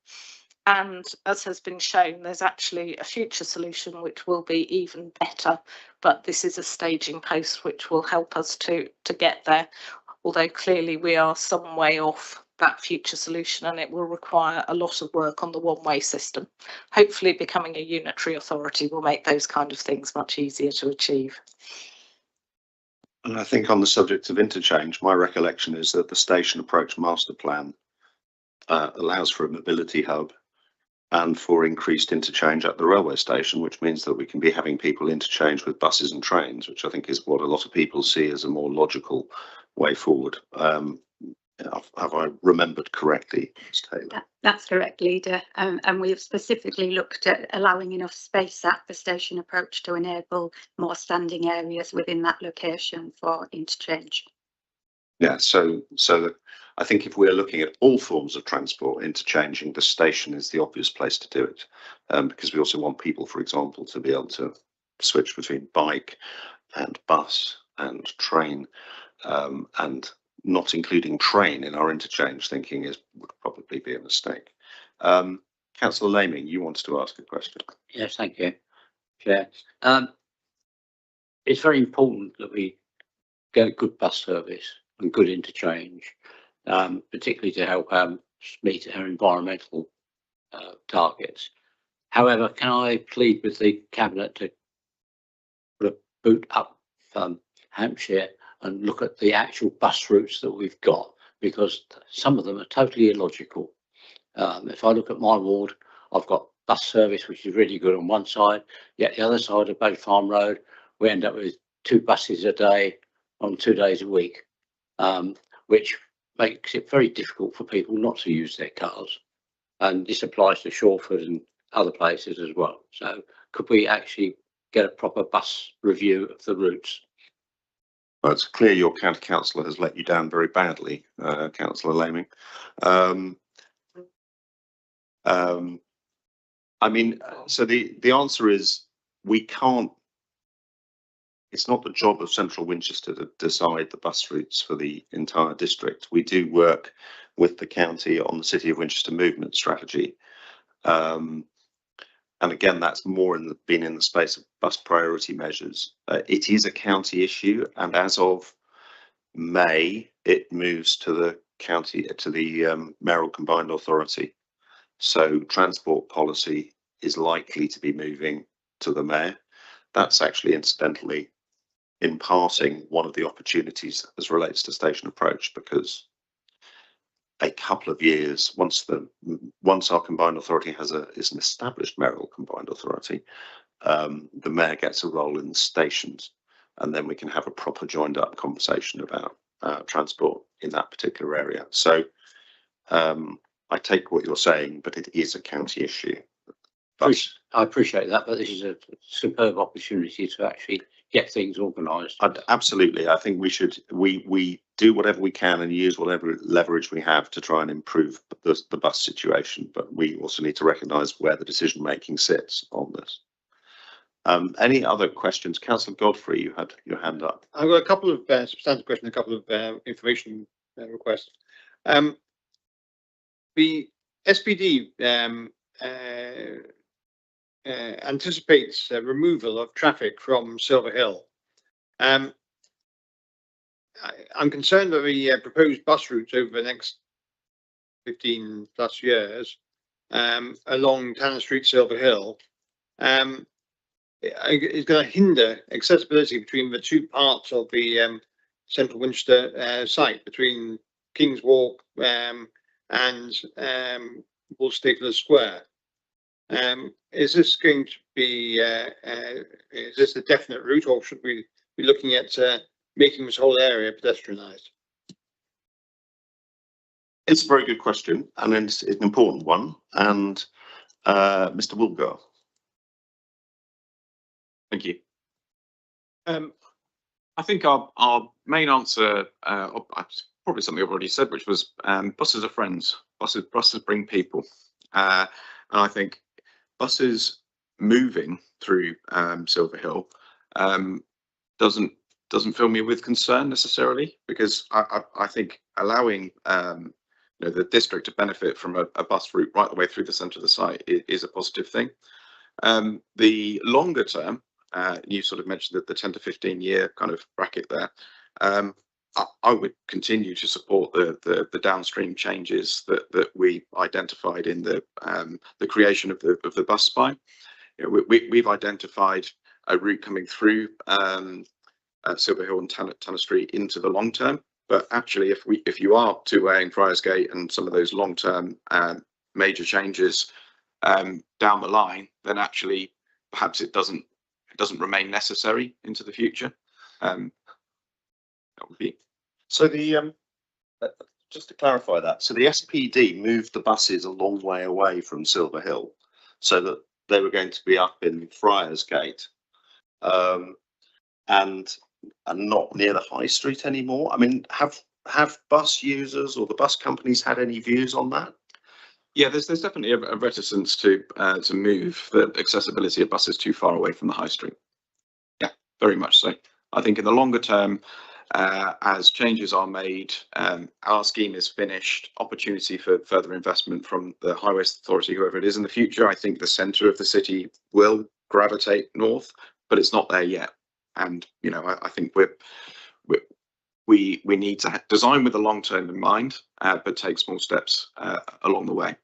And as has been shown, there's actually a future solution which will be even better. But this is a staging post which will help us to get there. Although clearly we are some way off that future solution, and it will require a lot of work on the one-way system. Hopefully becoming a unitary authority will make those kind of things much easier to achieve. And I think on the subject of interchange, my recollection is that the station approach master plan allows for a mobility hub and for increased interchange at the railway station, which means that we can be having people interchange with buses and trains, which I think is what a lot of people see as a more logical way forward. Have I remembered correctly, Ms. Taylor? That's correct, Leader. And we have specifically looked at allowing enough space at the station approach to enable more standing areas within that location for interchange. Yeah, so I think if we're looking at all forms of transport, interchanging, the station is the obvious place to do it, because we also want people, for example, to be able to switch between bike and bus and train, and not including train in our interchange thinking would probably be a mistake. Councillor Laming, you wanted to ask a question. Yes, thank you, Chair. It's very important that we get good bus service and good interchange, particularly to help meet our environmental targets. However, can I plead with the Cabinet to put a boot up Hampshire and look at the actual bus routes that we've got, because some of them are totally illogical. If I look at my ward, I've got bus service which is really good on one side, yet the other side of Bay Farm Road we end up with 2 buses a day on 2 days a week, which makes it very difficult for people not to use their cars. And this applies to Shawford and other places as well. So could we actually get a proper bus review of the routes? Well, it's clear your county councillor has let you down very badly, Councillor Laming. I mean, so the answer is we can't. It's not the job of Central Winchester to decide the bus routes for the entire district. We do work with the county on the City of Winchester movement strategy. And again, that's more been in the space of bus priority measures. It is a county issue, and as of May, it moves to the county, to the mayoral combined authority. So transport policy is likely to be moving to the mayor. That's actually incidentally, in passing, one of the opportunities as relates to station approach, because a couple of years once our combined authority is an established mayoral combined authority, the mayor gets a role in the stations, and then we can have a proper joined up conversation about transport in that particular area. So I take what you're saying, but it is a county issue. I appreciate that, but this is a superb opportunity to actually get things organised. Absolutely. I think we do whatever we can and use whatever leverage we have to try and improve the bus situation, but we also need to recognise where the decision making sits on this. Any other questions? Councillor Godfrey, you had your hand up. I've got a couple of substantive questions, a couple of information requests. The SPD anticipates removal of traffic from Silver Hill. I'm concerned that the proposed bus routes over the next 15 plus years along Tanner Street, Silver Hill, is going to hinder accessibility between the 2 parts of the Central Winchester site, between King's Walk and Woolstapler Square. Is this going to be, is this a definite route, or should we be looking at making this whole area pedestrianised? It's a very good question, and it's an important one. And Mr. Woolgar. Thank you. I think our main answer, probably something I've already said, which was buses are friends. Buses bring people, and I think buses moving through Silver Hill doesn't fill me with concern necessarily, because I think allowing the district to benefit from a bus route right the way through the centre of the site is a positive thing. The longer term, you sort of mentioned that the 10 to 15 year kind of bracket there. I would continue to support the downstream changes that we identified in the creation of the bus spine. We've identified a route coming through Silver Hill and Tanner Street into the long term. But actually, if you are two-waying Friarsgate and some of those long-term major changes down the line, then actually perhaps it doesn't remain necessary into the future. That would be. So the just to clarify that, so the SPD moved the buses a long way away from Silver Hill, so that they were going to be up in Friarsgate, and not near the high street anymore. I mean, have bus users or the bus companies had any views on that? Yeah, there's definitely a reticence to move the accessibility of buses too far away from the high street. Yeah, very much so. I think in the longer term, as changes are made, our scheme is finished, opportunity for further investment from the Highways Authority, whoever it is in the future, I think the centre of the city will gravitate north, but it's not there yet. And, I think we need to design with the long term in mind, but take small steps along the way.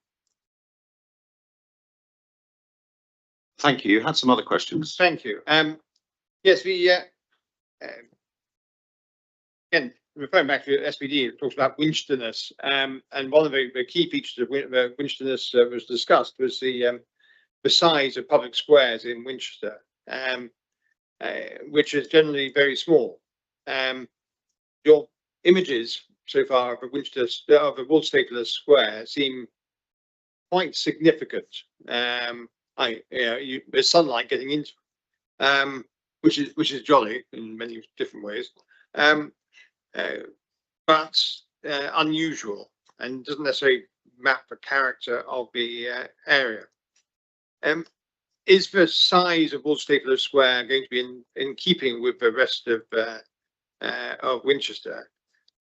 Thank you. You had some other questions. Thank you. Yes, we again, referring back to SPD, it talks about Winchesterness, and one of the key features of Winchesterness was discussed was the size of public squares in Winchester, which is generally very small. Your images so far of the Woolstapler Square seem quite significant. There's sunlight getting into it, which is jolly in many different ways. But unusual and doesn't necessarily map the character of the area. Is the size of Woolstapler Square going to be in keeping with the rest of Winchester?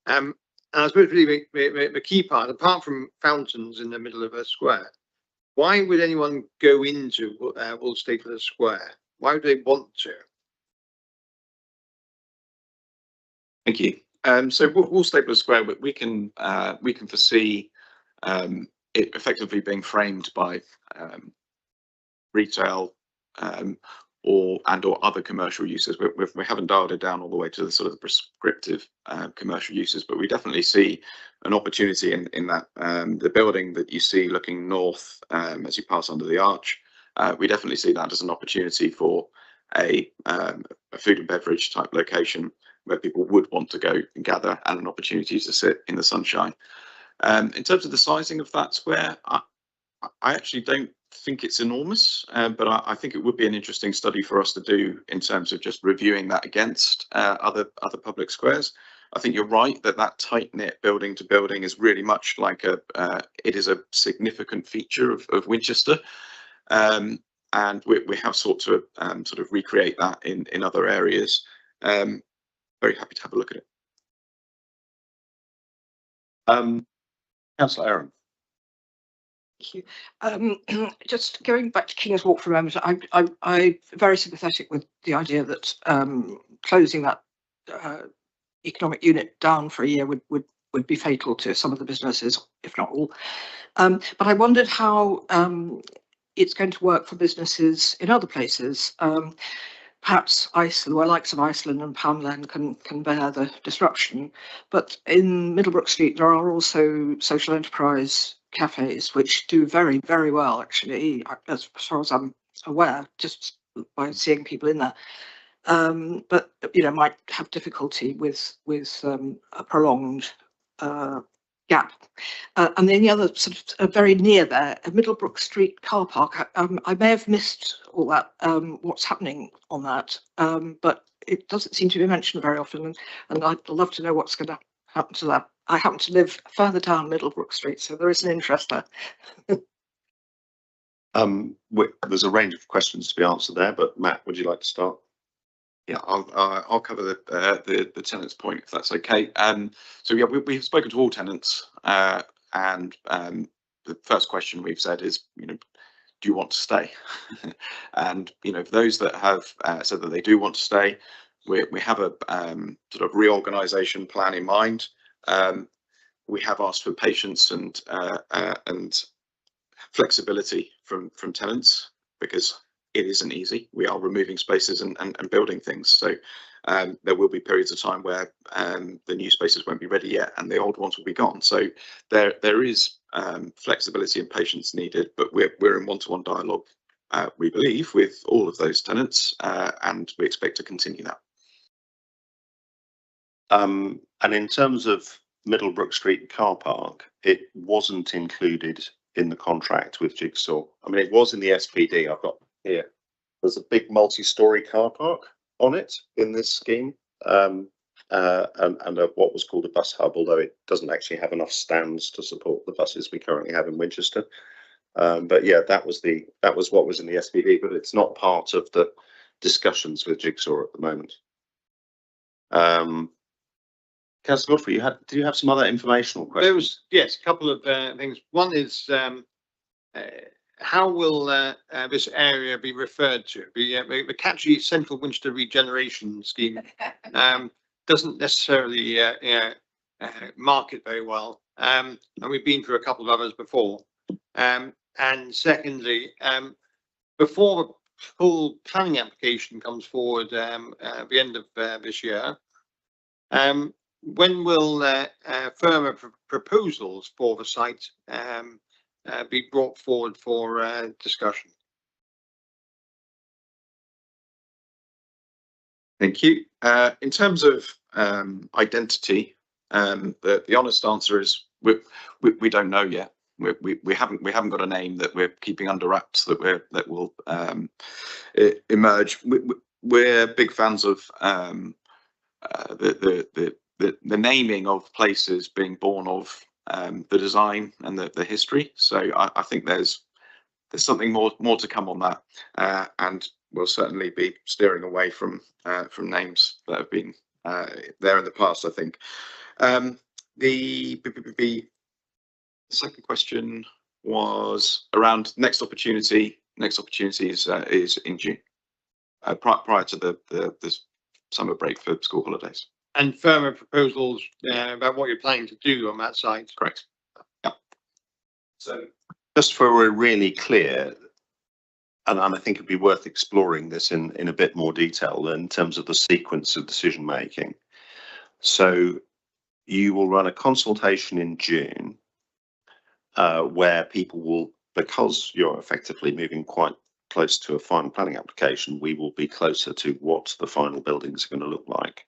And I suppose really the key part, apart from fountains in the middle of a square, why would anyone go into Woolstapler Square? Why would they want to? Thank you. So Woolstapler Square, we can foresee it effectively being framed by retail or other commercial uses. We haven't dialed it down all the way to the sort of the prescriptive commercial uses, but we definitely see an opportunity in that the building that you see looking north as you pass under the arch. We definitely see that as an opportunity for a food and beverage type location where people would want to go and gather, and an opportunity to sit in the sunshine. In terms of the sizing of that square, I actually don't think it's enormous, but I think it would be an interesting study for us to do in terms of just reviewing that against other public squares. I think you're right that tight-knit building to building is really much like it is a significant feature of Winchester, and we have sought to sort of recreate that in other areas. Very happy to have a look at it. Councillor Aaron. Thank you. Just going back to King's Walk for a moment, I'm very sympathetic with the idea that closing that economic unit down for a year would be fatal to some of the businesses, if not all. But I wondered how it's going to work for businesses in other places. Perhaps Iceland, where likes of Iceland and Poundland can bear the disruption. But in Middlebrook Street, there are also social enterprise cafes which do very, very well, actually, as far as I'm aware, just by seeing people in there. But might have difficulty with a prolonged gap. And then the other sort of very near there, a Middlebrook Street car park. I may have missed all that, what's happening on that, but it doesn't seem to be mentioned very often, and I'd love to know what's going to happen to that. I happen to live further down Middlebrook Street, so there is an interest there. There's a range of questions to be answered there, but Matt, would you like to start? Yeah, I'll cover the tenants point if that's okay. So yeah, we've spoken to all tenants, and the first question we've said is, do you want to stay? And for those that have said that they do want to stay, we have a sort of reorganisation plan in mind. We have asked for patience and flexibility from tenants, because it isn't easy. We are removing spaces and building things. So there will be periods of time where the new spaces won't be ready yet and the old ones will be gone. So there is flexibility and patience needed, but we're in one-to-one dialogue, we believe, with all of those tenants, and we expect to continue that. And in terms of Middlebrook Street car park, it wasn't included in the contract with Jigsaw. I mean, it was in the SPD. I've got here. There's a big multi-storey car park on it in this scheme, and what was called a bus hub, although it doesn't actually have enough stands to support the buses we currently have in Winchester. But yeah, that was what was in the SPD, but it's not part of the discussions with Jigsaw at the moment. Councillor Godfrey, do you have some other informational questions? There was, yes, a couple of things. One is, how will this area be referred to? The catchy Central Winchester Regeneration Scheme doesn't necessarily mark it very well, and we've been through a couple of others before. And secondly, before the full planning application comes forward at the end of this year, when will further proposals for the site be brought forward for discussion? Thank you. In terms of identity, the honest answer is we don't know yet. We haven't got a name that we're keeping under wraps that will emerge. We're big fans of the naming of places being born of the design and the history. So I think there's something more to come on that, and we'll certainly be steering away from names that have been there in the past, I think. The second question was around next opportunity. Next opportunity is in June, prior to the summer break for school holidays. And further proposals about what you're planning to do on that site. Correct. Yeah. So just for we're really clear, and I think it'd be worth exploring this in a bit more detail in terms of the sequence of decision making. So you will run a consultation in June where people will, because you're effectively moving quite close to a final planning application, we will be closer to what the final buildings are going to look like.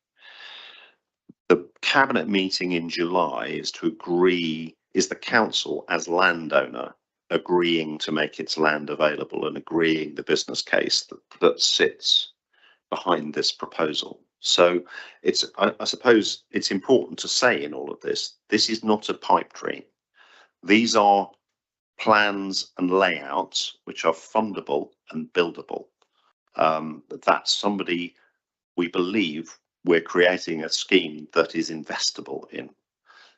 The cabinet meeting in July is to agree, is the council as landowner agreeing to make its land available and agreeing the business case that sits behind this proposal. So it's, I suppose it's important to say in all of this, this is not a pipe dream. These are plans and layouts which are fundable and buildable. That somebody, we believe, we're creating a scheme that is investable in.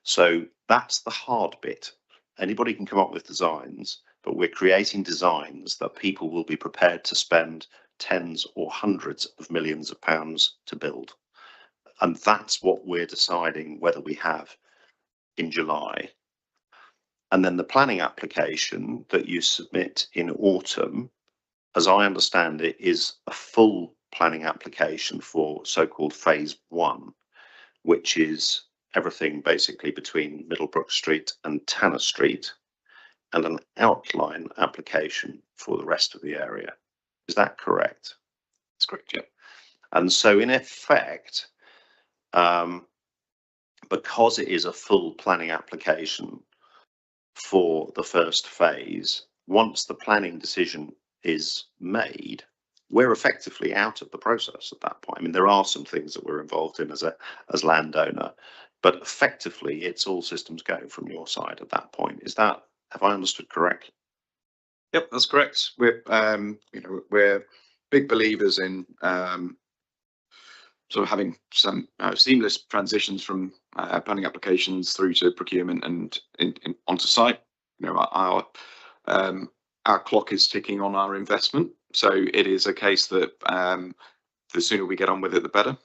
So that's the hard bit. Anybody can come up with designs, but we're creating designs that people will be prepared to spend tens or hundreds of millions of pounds to build. And that's what we're deciding whether we have in July. And then the planning application that you submit in autumn, as I understand it, is a full planning application for so-called phase 1, which is everything basically between Middlebrook Street and Tanner Street, and an outline application for the rest of the area. Is that correct? That's correct, yeah. And so in effect, because it is a full planning application for the first phase, once the planning decision is made, we're effectively out of the process at that point. I mean, there are some things that we're involved in as landowner, but effectively it's all systems go from your side at that point. Is that, have I understood correctly? Yep, that's correct. We're big believers in sort of having some seamless transitions from planning applications through to procurement and onto site. Our clock is ticking on our investment, so it is a case that the sooner we get on with it, the better.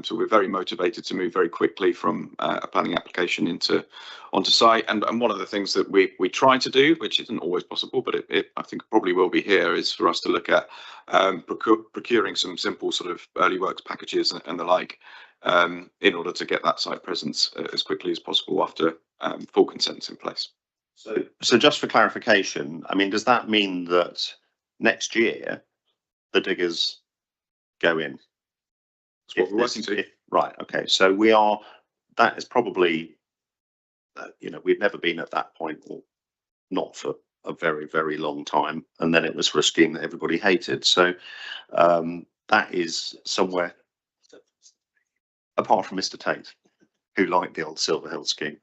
So we're very motivated to move very quickly from a planning application onto site. And one of the things that we try to do, which isn't always possible, but it I think probably will be here, is for us to look at procuring some simple sort of early works packages and the like, in order to get that site presence as quickly as possible after full consent's in place. So just for clarification, I mean, does that mean that next year the diggers go in? That's what we're working to. Right. Okay. So that is probably, we've never been at that point, or not for a very, very long time. And then it was for a scheme that everybody hated. So that is somewhere, apart from Mr. Tate, who liked the old Silver Hill scheme,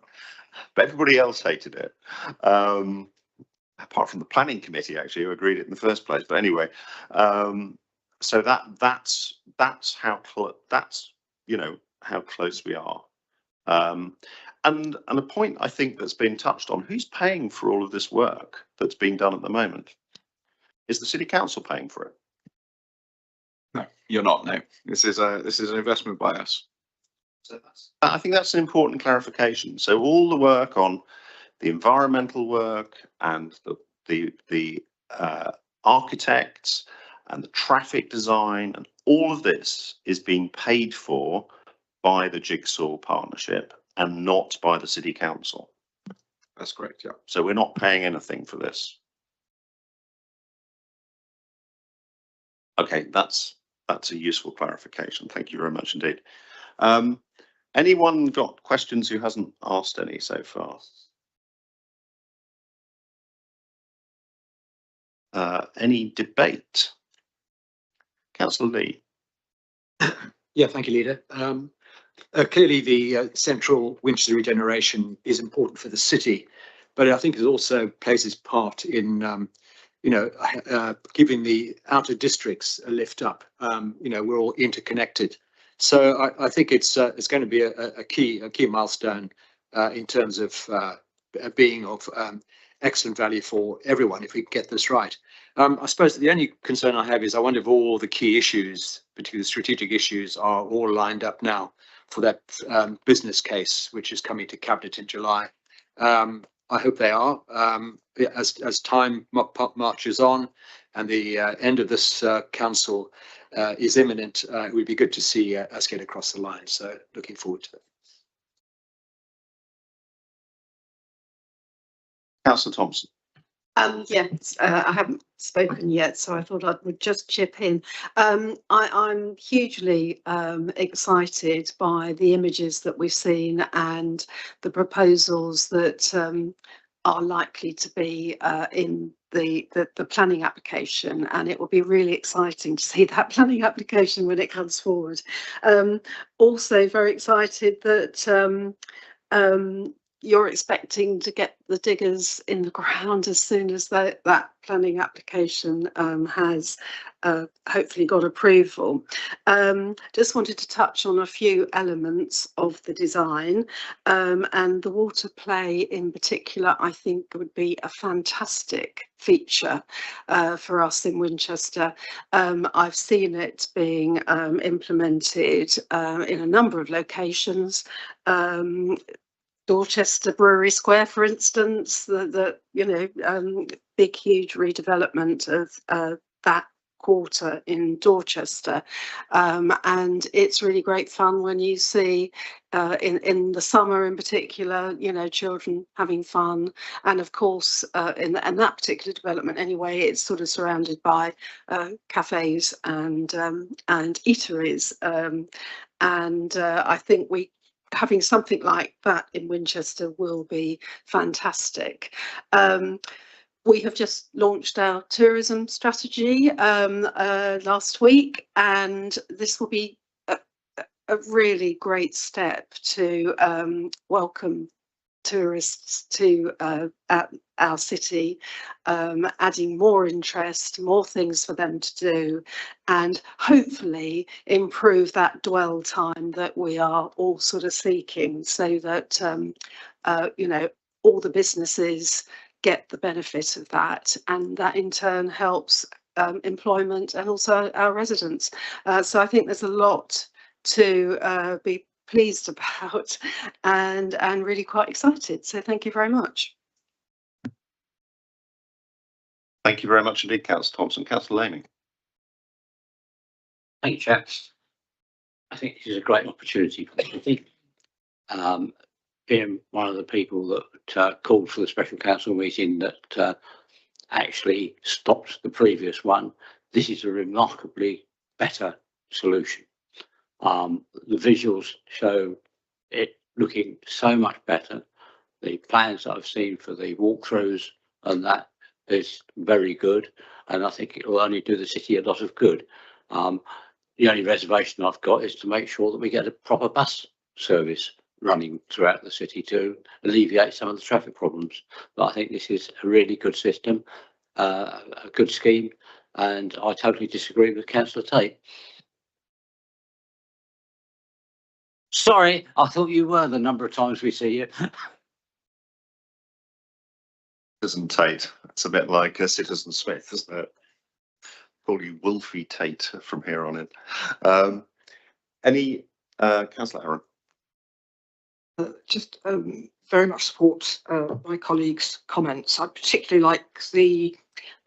but everybody else hated it. Apart from the planning committee, actually, who agreed it in the first place. But anyway, so that's how close we are. And a point I think that's been touched on: who's paying for all of this work that's being done at the moment? Is the city council paying for it? No, you're not. No, this is an investment by us. So I think that's an important clarification. So all the work on the environmental work and the architects and the traffic design and all of this is being paid for by the Jigsaw Partnership and not by the City Council. That's correct, yeah. So we're not paying anything for this. Okay, that's a useful clarification. Thank you very much indeed. Anyone got questions who hasn't asked any so far? Any debate? Councillor Lee. Yeah, thank you, Leader. Clearly, the central Winchester regeneration is important for the city, but I think it also plays its part in, giving the outer districts a lift up. We're all interconnected, so I think it's going to be a key milestone in terms of being of excellent value for everyone if we get this right. I suppose the only concern I have is I wonder if all the key issues, particularly the strategic issues, are all lined up now for that business case, which is coming to Cabinet in July. I hope they are. As time marches on and the end of this council is imminent, it would be good to see us get across the line. So looking forward to it. Councillor Thompson. Yes, I haven't spoken yet, so I thought I would just chip in. I'm hugely excited by the images that we've seen and the proposals that are likely to be in the planning application, and it will be really exciting to see that planning application when it comes forward. Also very excited that you're expecting to get the diggers in the ground as soon as that planning application has hopefully got approval. Just wanted to touch on a few elements of the design, and the water play in particular I think would be a fantastic feature for us in Winchester. I've seen it being implemented in a number of locations. Dorchester Brewery Square, for instance, the big, huge redevelopment of that quarter in Dorchester, and it's really great fun when you see in the summer in particular, children having fun, and of course in that particular development anyway, it's sort of surrounded by cafes and eateries, and I think having something like that in Winchester will be fantastic. We have just launched our tourism strategy last week, and this will be a really great step to welcome tourists to our city, adding more interest, more things for them to do, and hopefully improve that dwell time that we are all sort of seeking, so that you know, all the businesses get the benefit of that, and that in turn helps employment and also our residents. So I think there's a lot to be pleased about and really quite excited. So thank you very much. Thank you very much indeed, Councillor Thompson. Councillor Laming. Thank you, Chair. I think this is a great opportunity for the city. Being one of the people that called for the special council meeting that actually stopped the previous one, this is a remarkably better solution. The visuals show it looking so much better. The plans that I've seen for the walkthroughs and that is very good, and I think it will only do the city a lot of good. The only reservation I've got is to make sure that we get a proper bus service running throughout the city to alleviate some of the traffic problems. But I think this is a really good system, a good scheme, and I totally disagree with Councillor Tate. Sorry, I thought you were the number of times we see you. Citizen Tate. It's a bit like Citizen Smith, isn't it? Call you Wolfie Tate from here on in. Any Councillor Aaron? Just very much support my colleagues' comments. I particularly like the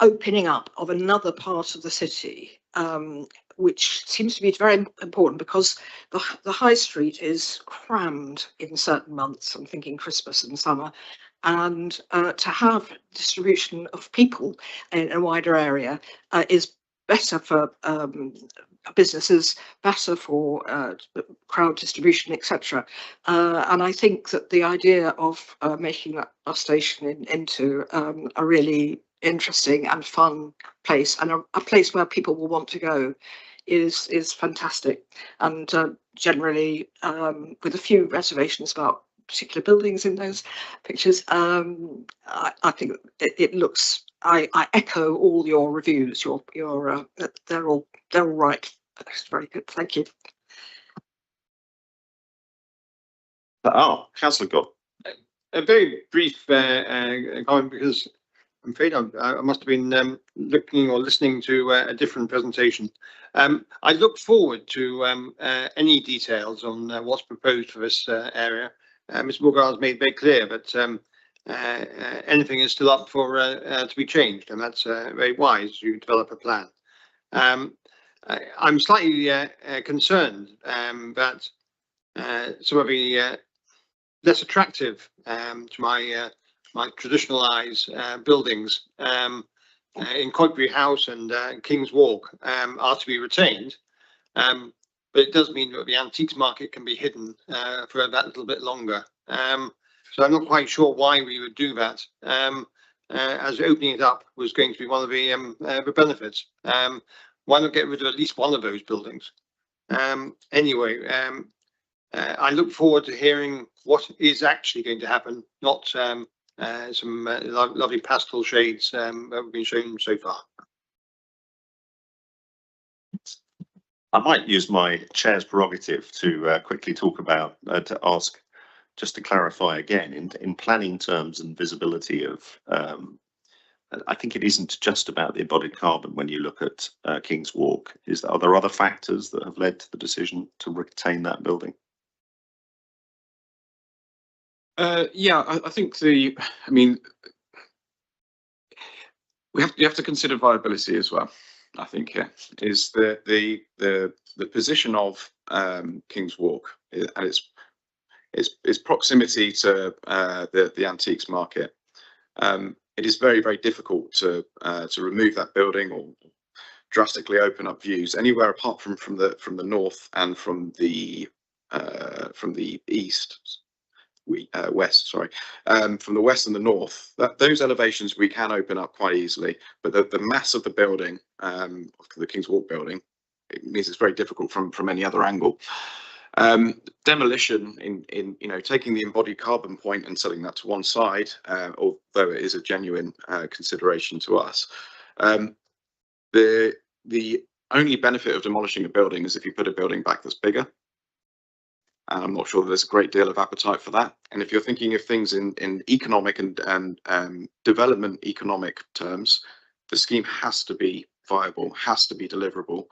opening up of another part of the city, which seems to be very important because the high street is crammed in certain months. I'm thinking Christmas and summer, and to have distribution of people in a wider area is better for businesses, better for crowd distribution, etc. And I think that the idea of making that bus station into a really interesting and fun place, and a place where people will want to go, is fantastic. And generally, with a few reservations about particular buildings in those pictures, I think it looks. I echo all your reviews. They're all right. That's very good. Thank you. Oh, Councillor Gott. A very brief comment, because I'm afraid I must have been looking or listening to a different presentation. I look forward to any details on what's proposed for this area. Ms. Morgan has made very clear that anything is still up for to be changed, and that's very wise to develop a plan. I'm slightly concerned that some of the less attractive to my traditional eyes buildings in Coitbury House and King's Walk are to be retained, but it does mean that the antiques market can be hidden for that little bit longer. So I'm not quite sure why we would do that, as opening it up was going to be one of the benefits. Why not get rid of at least one of those buildings? Anyway, I look forward to hearing what is actually going to happen, not some lovely pastel shades that have been shown so far. I might use my chair's prerogative to quickly talk about, to ask, just to clarify again, in planning terms and visibility of, I think it isn't just about the embodied carbon when you look at King's Walk. Are there other factors that have led to the decision to retain that building? Yeah, I think you have to consider viability as well. I think here is the position of King's Walk and its proximity to the antiques market. It is very, very difficult to remove that building or drastically open up views anywhere apart from the north and from the east. West, sorry, from the west and the north, those elevations we can open up quite easily, but the mass of the building, the King's Walk building, it means it's very difficult from any other angle. Demolition in taking the embodied carbon point and setting that to one side, although it is a genuine consideration to us. The only benefit of demolishing a building is if you put a building back that's bigger. And I'm not sure that there's a great deal of appetite for that. And if you're thinking of things in economic and development economic terms, the scheme has to be viable, has to be deliverable,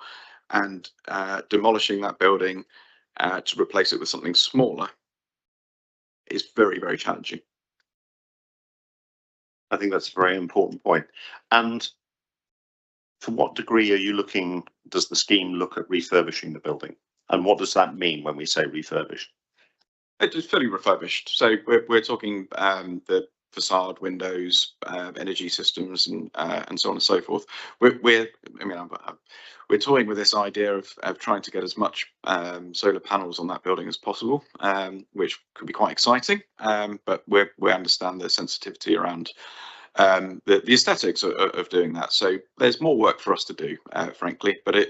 and demolishing that building to replace it with something smaller is very, very challenging. I think that's a very important point. And to what degree are you looking, does the scheme look at refurbishing the building? And what does that mean when we say refurbished? It is fully refurbished. So we're talking the facade, windows, energy systems, and so on and so forth. We're toying with this idea of trying to get as much solar panels on that building as possible, which could be quite exciting. But we understand the sensitivity around the aesthetics of doing that. So there's more work for us to do, frankly. But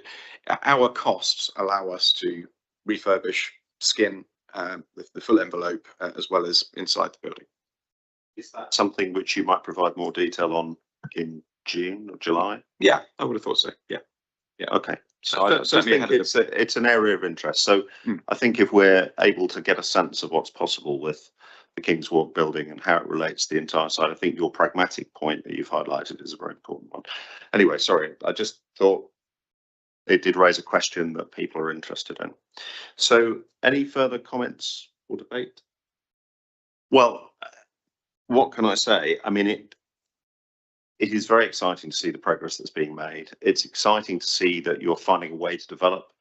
our costs allow us to refurbish, skin the full envelope as well as inside the building. Is that something which you might provide more detail on in June or July? Yeah, I would have thought so. Yeah. Okay. So I certainly think it's an area of interest. So I think if we're able to get a sense of what's possible with the King's Walk building and how it relates to the entire site, I think your pragmatic point that you've highlighted is a very important one. Anyway, sorry, I just thought it did raise a question that people are interested in. So any further comments or debate? Well, what can I say? I mean, it is very exciting to see the progress that's being made. It's exciting to see that you're finding a way to develop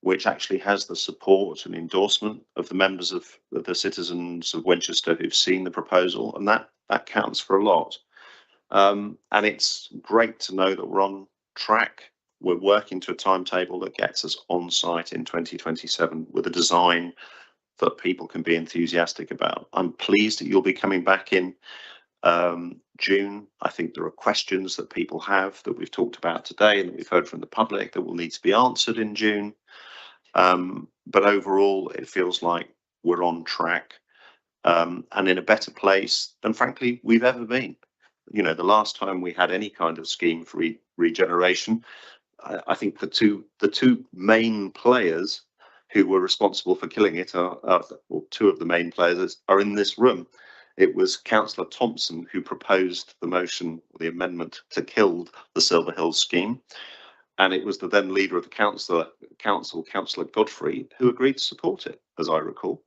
which actually has the support and endorsement of the members of the citizens of Winchester who've seen the proposal, and that counts for a lot. And it's great to know that we're on track. We're working to a timetable that gets us on site in 2027 with a design that people can be enthusiastic about. I'm pleased that you'll be coming back in June. I think there are questions that people have that we've talked about today and that we've heard from the public that will need to be answered in June. But overall, it feels like we're on track and in a better place than, frankly, we've ever been. You know, the last time we had any kind of scheme for regeneration, I think the two main players who were responsible for killing it or two of the main players are in this room. It was Councillor Thompson who proposed the motion, the amendment to kill the Silver Hills scheme. And it was the then leader of the council, Councillor Godfrey, who agreed to support it, as I recall.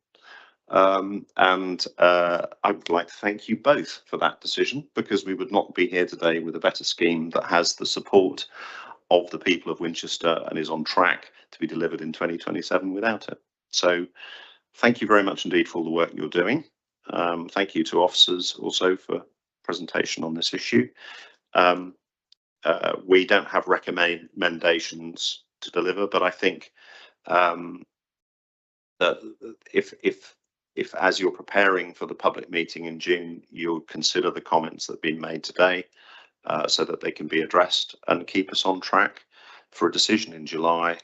I would like to thank you both for that decision, because we would not be here today with a better scheme that has the support of the people of Winchester and is on track to be delivered in 2027 without it. So thank you very much indeed for all the work you're doing. Thank you to officers also for presentation on this issue. We don't have recommendations to deliver, but I think that if as you're preparing for the public meeting in June, you'll consider the comments that have been made today so that they can be addressed and keep us on track for a decision in July,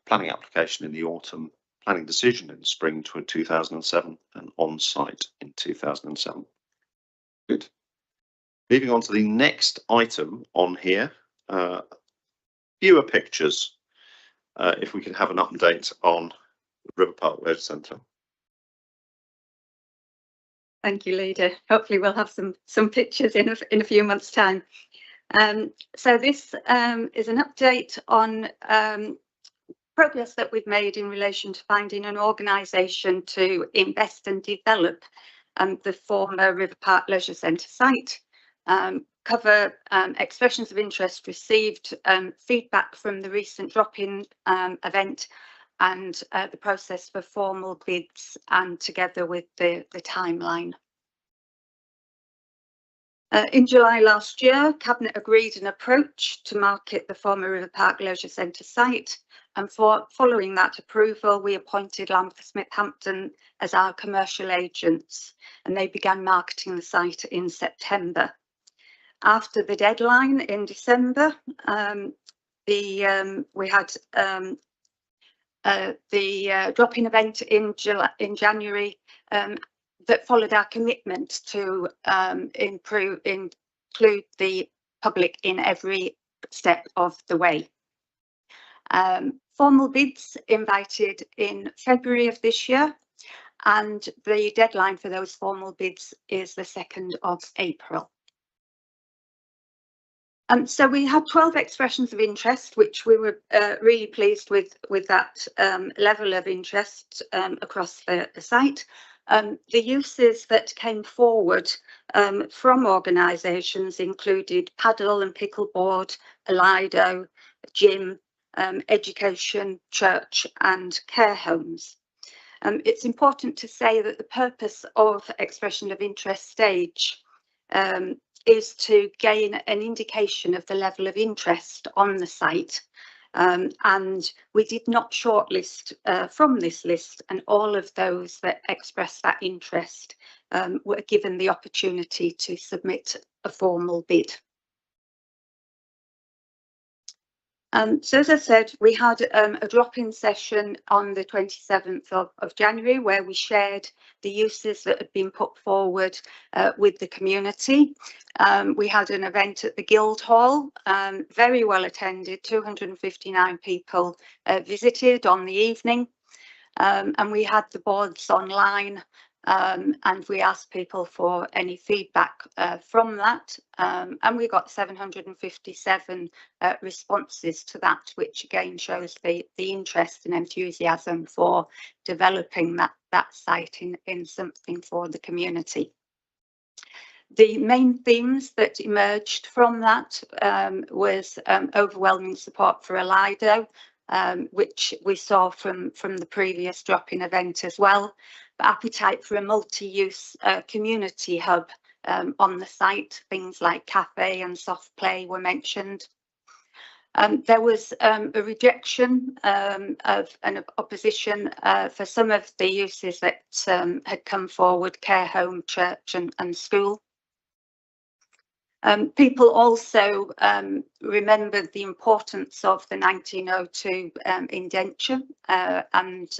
planning application in the autumn, planning decision in spring 2007, and on site in 2007. Good. Moving on to the next item on here, viewer pictures. If we can have an update on River Park Leisure Centre. Thank you, Leader. Hopefully we'll have some pictures in a few months' time. So this is an update on progress that we've made in relation to finding an organisation to invest and develop the former River Park Leisure Centre site, cover expressions of interest received, feedback from the recent drop-in event, and the process for formal bids, and together with the timeline. In July last year, Cabinet agreed an approach to market the former River Park Leisure Centre site, and following that approval, we appointed Lambeth Smith Hampton as our commercial agents, and they began marketing the site in September. After the deadline in December, we had the drop-in event in January that followed our commitment to include the public in every step of the way. Formal bids invited in February of this year, and the deadline for those formal bids is the 2nd of April. So we had 12 expressions of interest, which we were really pleased with that level of interest across the site. The uses that came forward from organisations included paddle and pickleboard, a Lido, gym, education, church and care homes. It's important to say that the purpose of expression of interest stage is to gain an indication of the level of interest on the site. And we did not shortlist from this list, and all of those that expressed that interest were given the opportunity to submit a formal bid. So as I said, we had a drop-in session on the 27th of January where we shared the uses that had been put forward with the community. We had an event at the Guildhall, very well attended, 259 people visited on the evening, and we had the boards online. And we asked people for any feedback from that, and we got 757 responses to that, which again shows the interest and enthusiasm for developing that site in something for the community. The main themes that emerged from that was overwhelming support for a Lido, which we saw from the previous drop-in event as well. But appetite for a multi-use community hub on the site, things like cafe and soft play were mentioned. There was a rejection of an opposition for some of the uses that had come forward, care home, church and school. People also remembered the importance of the 1902 indenture and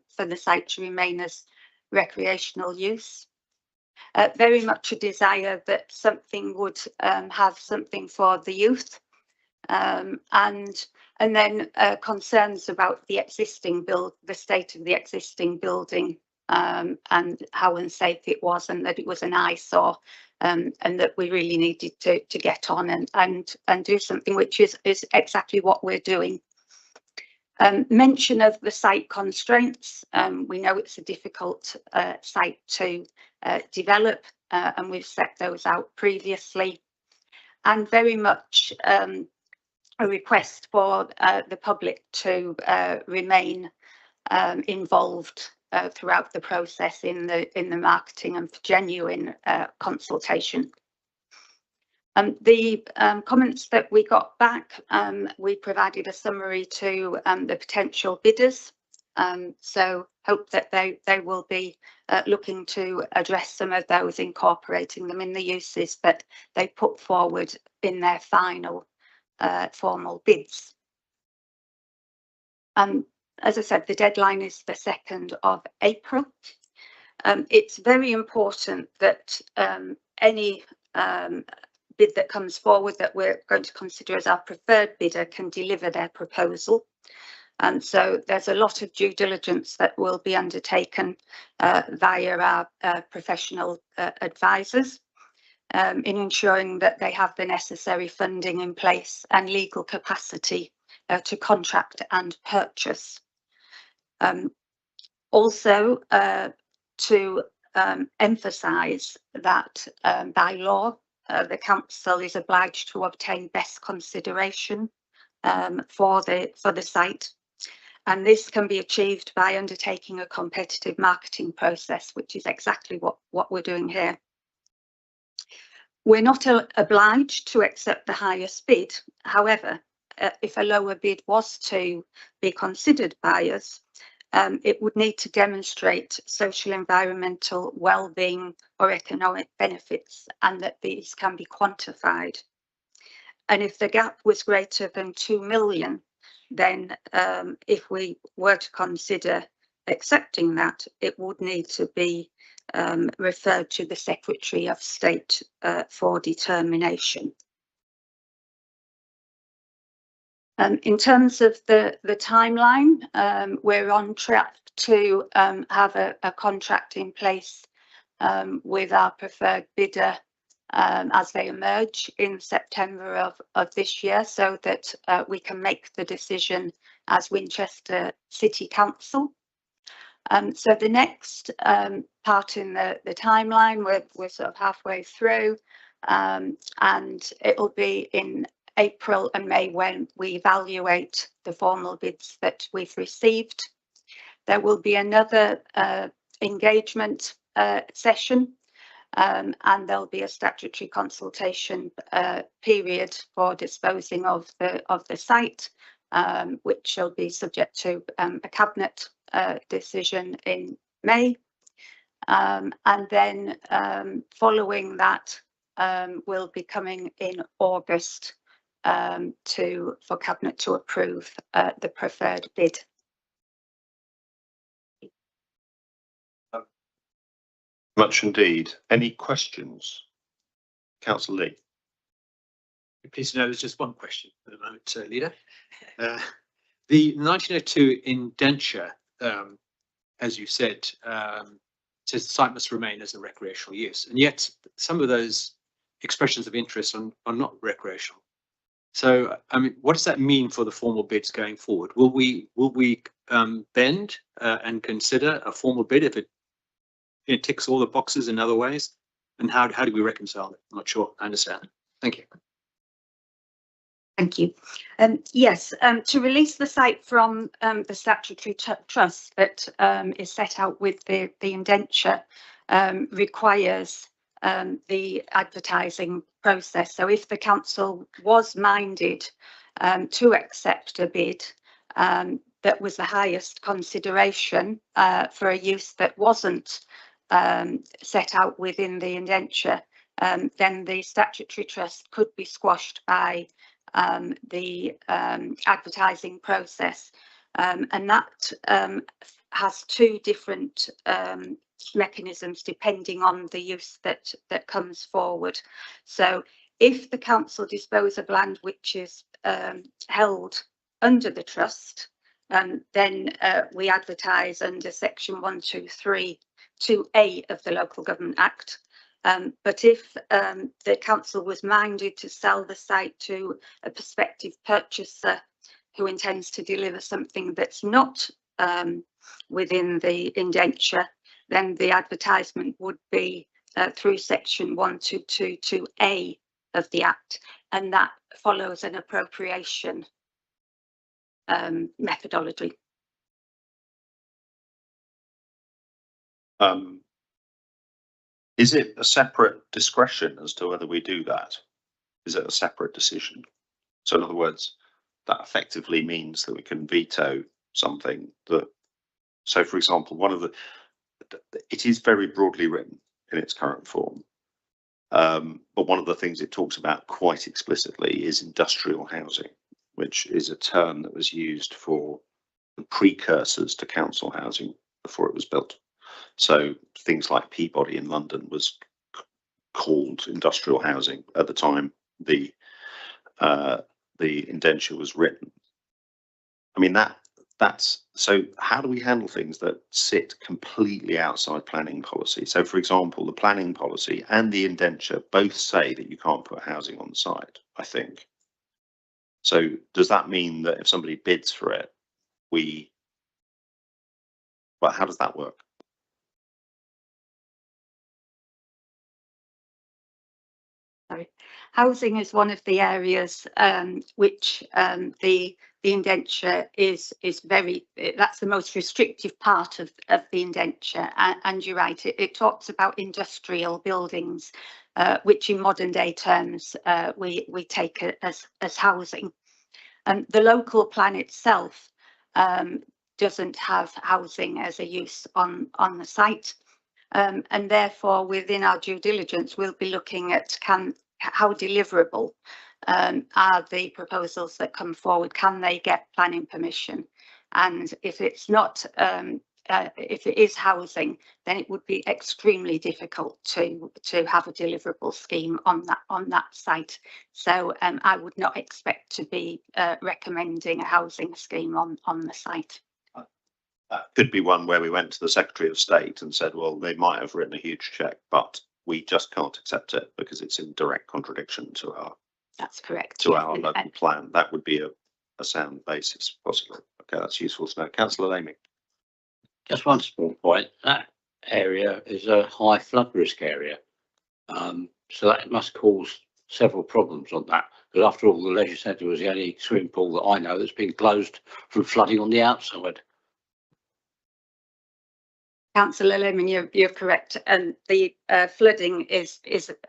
for the site to remain as recreational use. Very much a desire that something would have something for the youth, and then concerns about the existing the state of the existing building, and how unsafe it was, and that it was an eyesore. And that we really needed to get on and do something, which is exactly what we're doing. Mention of the site constraints. We know it's a difficult site to develop, and we've set those out previously. And very much a request for the public to remain involved throughout the process in the marketing and for genuine consultation. The comments that we got back, we provided a summary to the potential bidders, so hope that they will be looking to address some of those, incorporating them in the uses that they put forward in their final formal bids. As I said, the deadline is the 2nd of April. It's very important that any bid that comes forward that we're going to consider as our preferred bidder can deliver their proposal. And so there's a lot of due diligence that will be undertaken via our professional advisors in ensuring that they have the necessary funding in place and legal capacity to contract and purchase. Also, to emphasise that by law, the council is obliged to obtain best consideration for the site, and this can be achieved by undertaking a competitive marketing process, which is exactly what we're doing here. We're not obliged to accept the highest bid. However, if a lower bid was to be considered by us, it would need to demonstrate social, environmental, well-being or economic benefits, and that these can be quantified. And if the gap was greater than 2 million, then if we were to consider accepting that, it would need to be referred to the Secretary of State for determination. In terms of the timeline, we're on track to have a contract in place with our preferred bidder as they emerge in September of this year, so that we can make the decision as Winchester City Council. So the next part in the timeline, we're sort of halfway through, and it'll be in April and May when we evaluate the formal bids that we've received. There will be another engagement session, and there'll be a statutory consultation period for disposing of the site, which shall be subject to a cabinet decision in May, and then following that will be coming in August for cabinet to approve the preferred bid. Much indeed. Any questions? Councillor Lee. Please know there's just one question at the moment, Leader. The 1902 indenture, as you said, says the site must remain as a recreational use, and yet some of those expressions of interest are not recreational. So, I mean, what does that mean for the formal bids going forward? Will we bend and consider a formal bid if it ticks all the boxes in other ways? And how do we reconcile it? I'm not sure I understand. Thank you. Thank you. Yes, to release the site from the statutory trust that is set out with the indenture requires the advertising process. So if the council was minded to accept a bid that was the highest consideration for a use that wasn't set out within the indenture, then the statutory trust could be squashed by the advertising process, and that has two different mechanisms depending on the use that comes forward. So if the council dispose of land which is held under the trust, then we advertise under section 123 2A of the Local Government Act. But if the council was minded to sell the site to a prospective purchaser who intends to deliver something that's not within the indenture, then the advertisement would be through section 1222A of the Act, and that follows an appropriation methodology. Is it a separate discretion as to whether we do that? Is it a separate decision? So in other words, that effectively means that we can veto something that, so for example, it is very broadly written in its current form. But one of the things it talks about quite explicitly is industrial housing, which is a term that was used for the precursors to council housing before it was built. So things like Peabody in London was called industrial housing at the time the indenture was written. I mean, that's so how do we handle things that sit completely outside planning policy? So for example, the planning policy and the indenture both say that you can't put housing on the site, I think. So does that mean that if somebody bids for it, well, how does that work? Housing is one of the areas which the indenture is very, that's the most restrictive part of the indenture, and you're right, it talks about industrial buildings, which in modern day terms we take as housing. The local plan itself doesn't have housing as a use on the site, and therefore within our due diligence we'll be looking at how deliverable are the proposals that come forward, can they get planning permission? And if it's not, if it is housing, then it would be extremely difficult to have a deliverable scheme on that site. So I would not expect to be recommending a housing scheme on the site. That could be one where we went to the Secretary of State and said, well, they might have written a huge check, but we just can't accept it because it's in direct contradiction to our. That's correct. To our local plan. That would be a sound basis, possibly. Okay, that's useful to know. Councillor Lamy. Just one small point. That area is a high flood risk area. So that must cause several problems on that. Because after all, the leisure centre was the only swimming pool that I know that's been closed from flooding on the outside. Councillor Lemon, you're correct, and the flooding is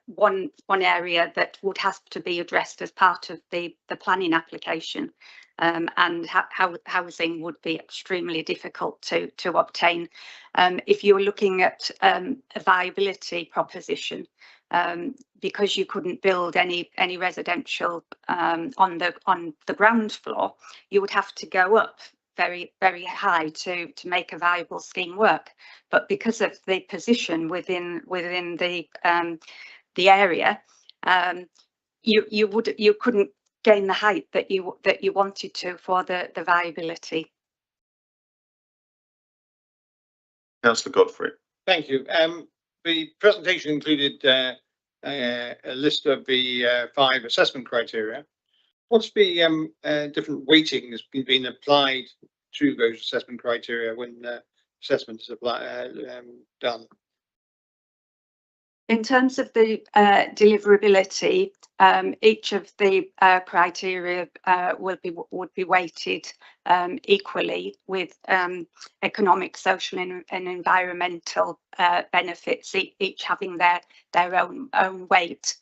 one area that would have to be addressed as part of the planning application, and housing would be extremely difficult to obtain. If you're looking at a viability proposition, because you couldn't build any residential on the ground floor, you would have to go up very high to make a viable scheme work. But because of the position within the area, you couldn't gain the height that you wanted to for the viability. Councillor Godfrey. Thank you. The presentation included a list of the 5 assessment criteria. What's the different weighting that's been applied to those assessment criteria when assessment is done? In terms of the deliverability, each of the criteria would be weighted equally, with economic, social, and environmental benefits each having their own weight.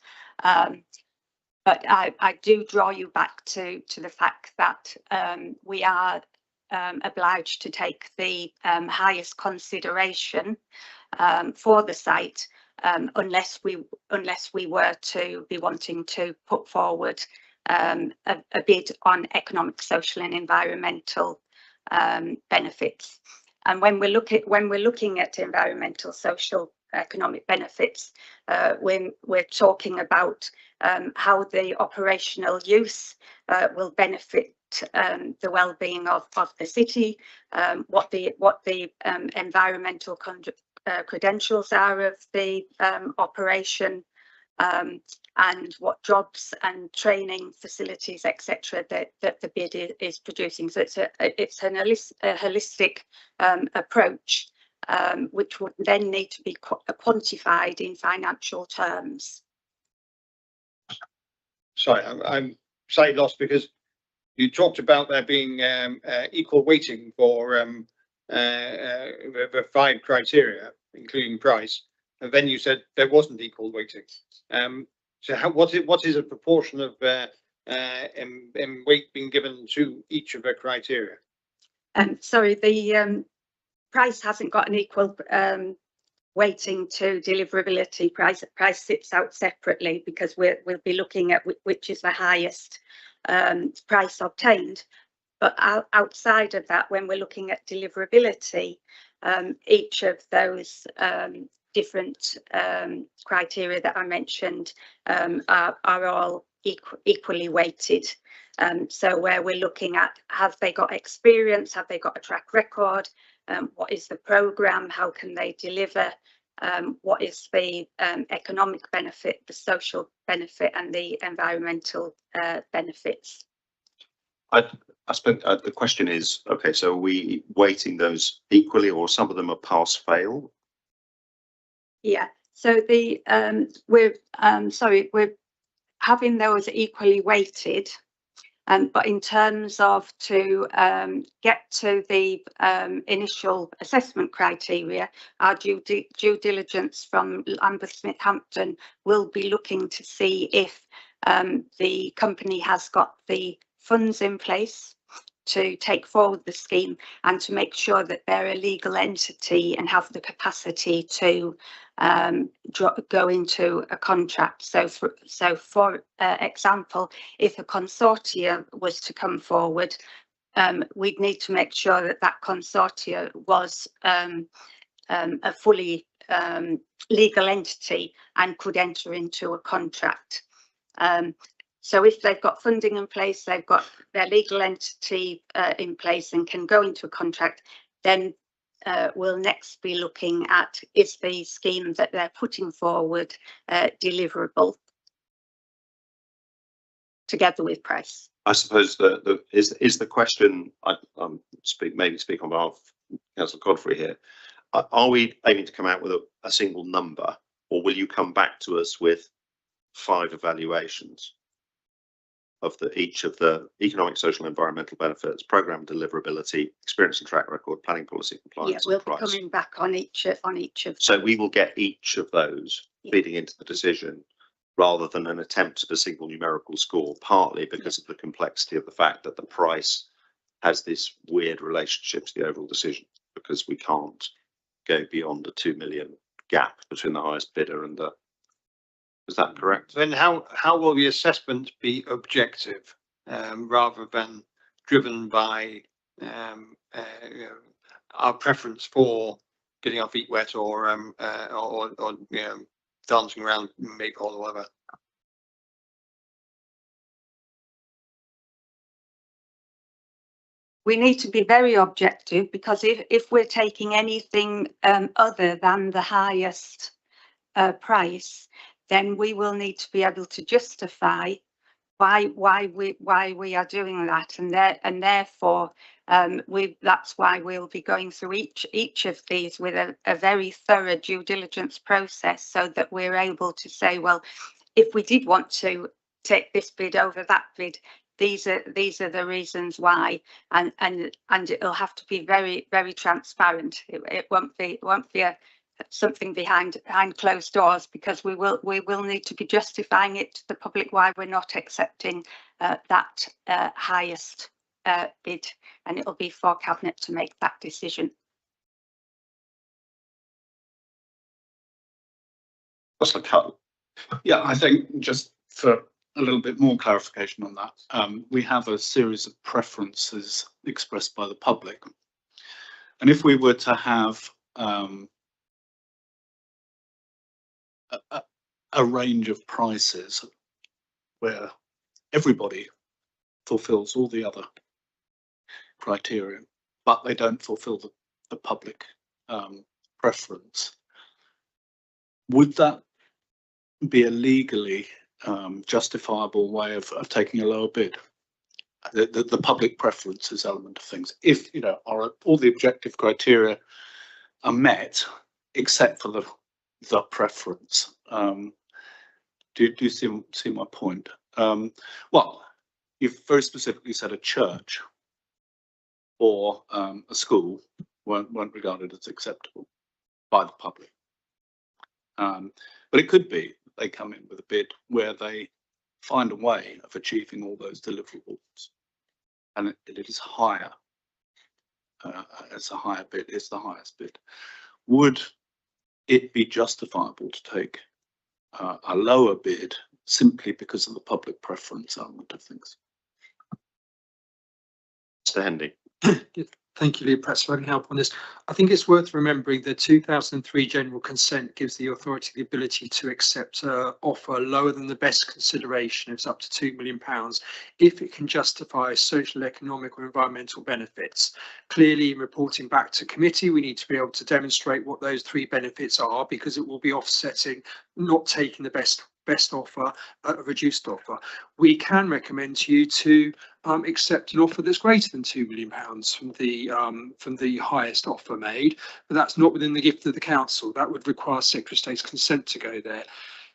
But I do draw you back to the fact that we are obliged to take the highest consideration for the site, unless we were to be wanting to put forward a bid on economic, social, and environmental benefits. And when we're looking at environmental, social, economic benefits, when we're talking about how the operational use will benefit the well-being of the city, what the environmental credentials are of the operation, and what jobs and training facilities, etc., that the bid is producing. So it's a holistic approach, which would then need to be quantified in financial terms. Sorry, I'm slightly lost because you talked about there being equal weighting for the 5 criteria, including price, and then you said there wasn't equal weighting. So what is a proportion of weight being given to each of the criteria? Sorry, the price hasn't got an equal weighting to deliverability. Price sits out separately because we'll be looking at which is the highest price obtained. But outside of that, when we're looking at deliverability, each of those different criteria that I mentioned are all equally weighted. So where we're looking at, have they got experience, have they got a track record, what is the programme, how can they deliver, what is the economic benefit, the social benefit, and the environmental benefits. I suppose the question is, okay, so are we weighting those equally, or some of them are pass-fail? Yeah, so the we're having those equally weighted, but in terms of to get to the initial assessment criteria, our due diligence from Lambeth Smith Hampton will be looking to see if the company has got the funds in place to take forward the scheme and to make sure that they're a legal entity and have the capacity to go into a contract. So for example, if a consortia was to come forward, we'd need to make sure that that consortia was a fully legal entity and could enter into a contract. So if they've got funding in place, they've got their legal entity in place and can go into a contract, then we'll next be looking at, is the scheme that they're putting forward deliverable together with price. I suppose that is the question. I'm maybe speak on behalf of Councillor Godfrey here. Are we aiming to come out with a single number, or will you come back to us with 5 evaluations of each of the economic, social, and environmental benefits, programme deliverability, experience and track record, planning policy compliance? Yeah, we'll be coming back on each of. So we will get each of those feeding into the decision, rather than an attempt at a single numerical score, partly because of the complexity of the fact that the price has this weird relationship to the overall decision, because we can't go beyond a 2 million gap between the highest bidder and the. Is that correct? Then how will the assessment be objective rather than driven by our preference for getting our feet wet or dancing around Maypole or whatever? We need to be very objective, because if we're taking anything other than the highest price, then we will need to be able to justify why we are doing that, and therefore that's why we'll be going through each of these with a very thorough due diligence process, so that we're able to say, well, if we did want to take this bid over that bid, these are the reasons why, and it'll have to be very, very transparent. It won't be something behind closed doors, because we will need to be justifying it to the public why we're not accepting that highest bid, and it'll be for Cabinet to make that decision. Yeah, I think just for a little bit more clarification on that, we have a series of preferences expressed by the public, and if we were to have a range of prices where everybody fulfills all the other criteria, but they don't fulfill the public preference, would that be a legally justifiable way of taking a lower bid? The public preferences element of things, if all the objective criteria are met except for the preference. Do you see my point? Well, you've very specifically said a church or a school weren't regarded as acceptable by the public, but it could be they come in with a bid where they find a way of achieving all those deliverables, and it is higher. It's a higher bid. It's the highest bid. Would it be justifiable to take a lower bid simply because of the public preference element of things? Mr. Hendy. Thank you, Lee. Perhaps if I can help on this. I think it's worth remembering that 2003 general consent gives the authority the ability to accept an offer lower than the best consideration. It's up to £2 million if it can justify social, economic or environmental benefits. Clearly, in reporting back to committee, we need to be able to demonstrate what those 3 benefits are, because it will be offsetting not taking the best offer at a reduced offer. We can recommend to you to accept an offer that's greater than £2 million from the highest offer made, but that's not within the gift of the council. That would require Secretary of State's consent to go there.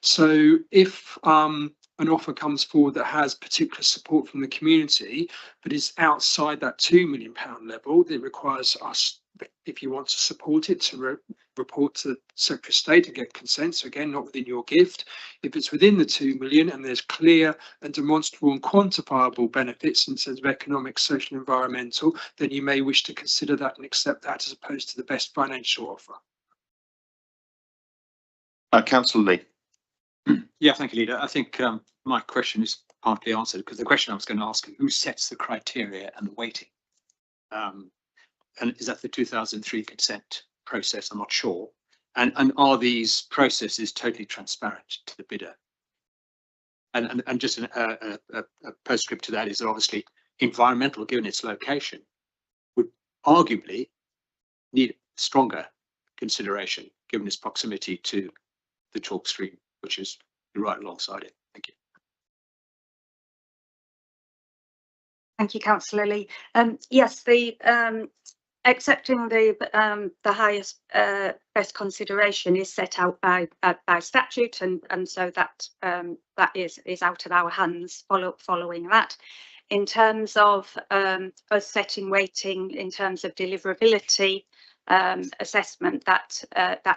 So if an offer comes forward that has particular support from the community but is outside that £2 million level, it requires us if you want to support it, to report to the Secretary of State and get consent. So again, not within your gift. If it's within the 2 million and there's clear and demonstrable and quantifiable benefits in terms of economic, social, environmental, then you may wish to consider that and accept that as opposed to the best financial offer. Councillor Lee. Yeah, thank you, Leader. I think my question is partly answered, because the question I was going to ask, who sets the criteria and the weighting? And is that the 2003 consent process? I'm not sure. And are these processes totally transparent to the bidder? And just a postscript to that is that obviously environmental, given its location, would arguably need stronger consideration given its proximity to the chalk stream, which is right alongside it. Thank you. Thank you, Councillor Lee. Yes, the accepting the highest best consideration is set out by statute, and so that that is out of our hands following that. In terms of us setting weighting in terms of deliverability assessment, that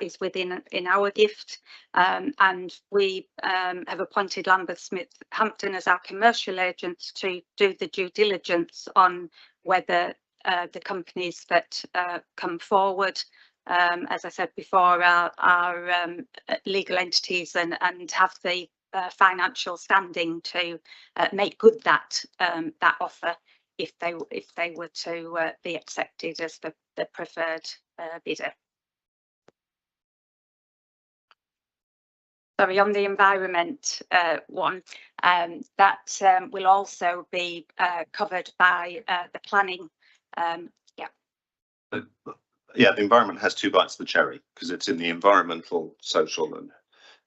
is within our gift, and we have appointed Lambeth Smith Hampton as our commercial agents to do the due diligence on whether the companies that come forward, as I said before, are legal entities and have the financial standing to make good that offer if they were to be accepted as the preferred bidder. Sorry, on the environment one, that will also be covered by the planning. Yeah, the environment has two bites of the cherry because it's in the environmental, social and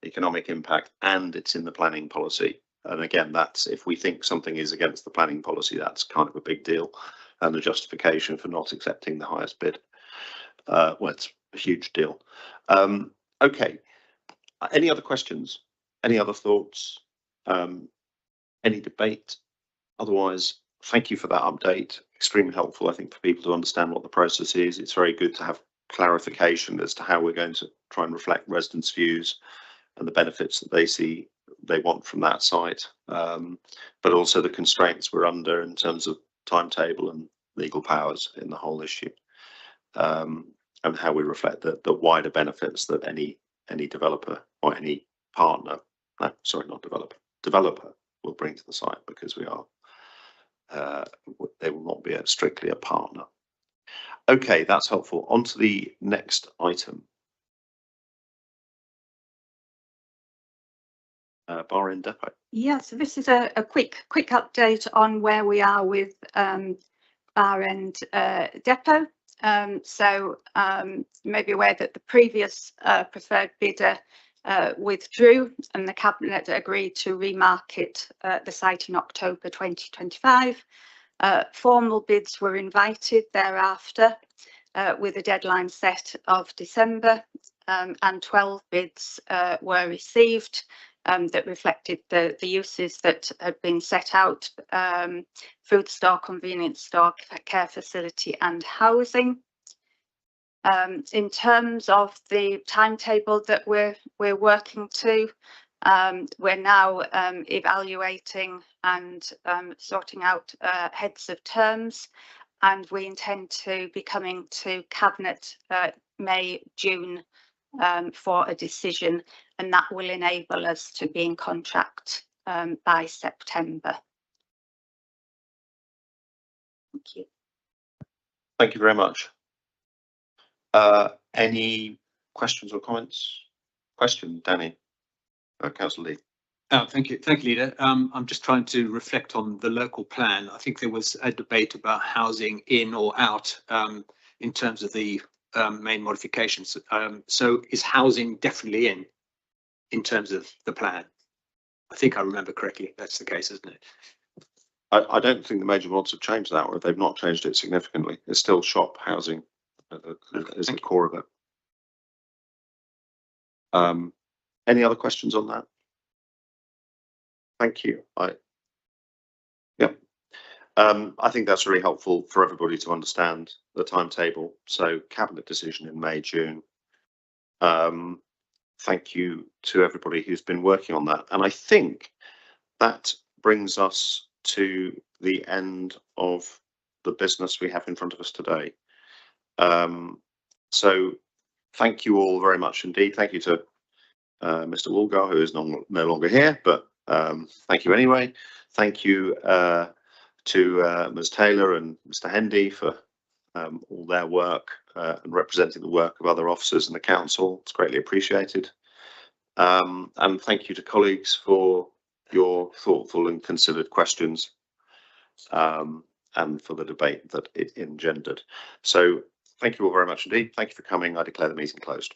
economic impact, and it's in the planning policy. And again, that's if we think something is against the planning policy, that's kind of a big deal and a justification for not accepting the highest bid. Well, it's a huge deal. Okay, any other questions? Any other thoughts? Any debate? Otherwise, thank you for that update. Extremely helpful, I think, for people to understand what the process is. It's very good to have clarification as to how we're going to try and reflect residents' views and the benefits that they see they want from that site, but also the constraints we're under in terms of timetable and legal powers in the whole issue, and how we reflect the wider benefits that any developer or any partner, no, sorry, not developer will bring to the site, because we are they will not be strictly a partner. Okay, that's helpful. On to the next item. Bahrain Depot. Yeah, so this is a quick update on where we are with Bahrain Depot. So you may be aware that the previous preferred bidder withdrew, and the Cabinet agreed to remarket the site in October 2025. Formal bids were invited thereafter with a deadline set of December, and 12 bids were received that reflected the uses that had been set out: food store, convenience store, care facility and housing. In terms of the timetable that we're working to, we're now evaluating and sorting out heads of terms, and we intend to be coming to Cabinet May, June for a decision, and that will enable us to be in contract by September. Thank you. Thank you very much. Any questions or comments? Question, Danny. Councillor Lee. Thank you, Leader. I'm just trying to reflect on the local plan. I think there was a debate about housing in or out in terms of the main modifications. So is housing definitely in terms of the plan? I think I remember correctly. That's the case, isn't it? I don't think the major mods have changed that, or if they've not changed it significantly. It's still shop housing is the core of it. Any other questions on that? Thank you. I think that's really helpful for everybody to understand the timetable. So cabinet decision in May, June. Thank you to everybody who's been working on that. And I think that brings us to the end of the business we have in front of us today. So thank you all very much indeed. Thank you to Mr. Woolgar, who is no longer here, but thank you anyway. Thank you to Ms. Taylor and Mr. Hendy for all their work and representing the work of other officers in the council. It's greatly appreciated. And thank you to colleagues for your thoughtful and considered questions and for the debate that it engendered. So thank you all very much indeed. Thank you for coming. I declare the meeting closed.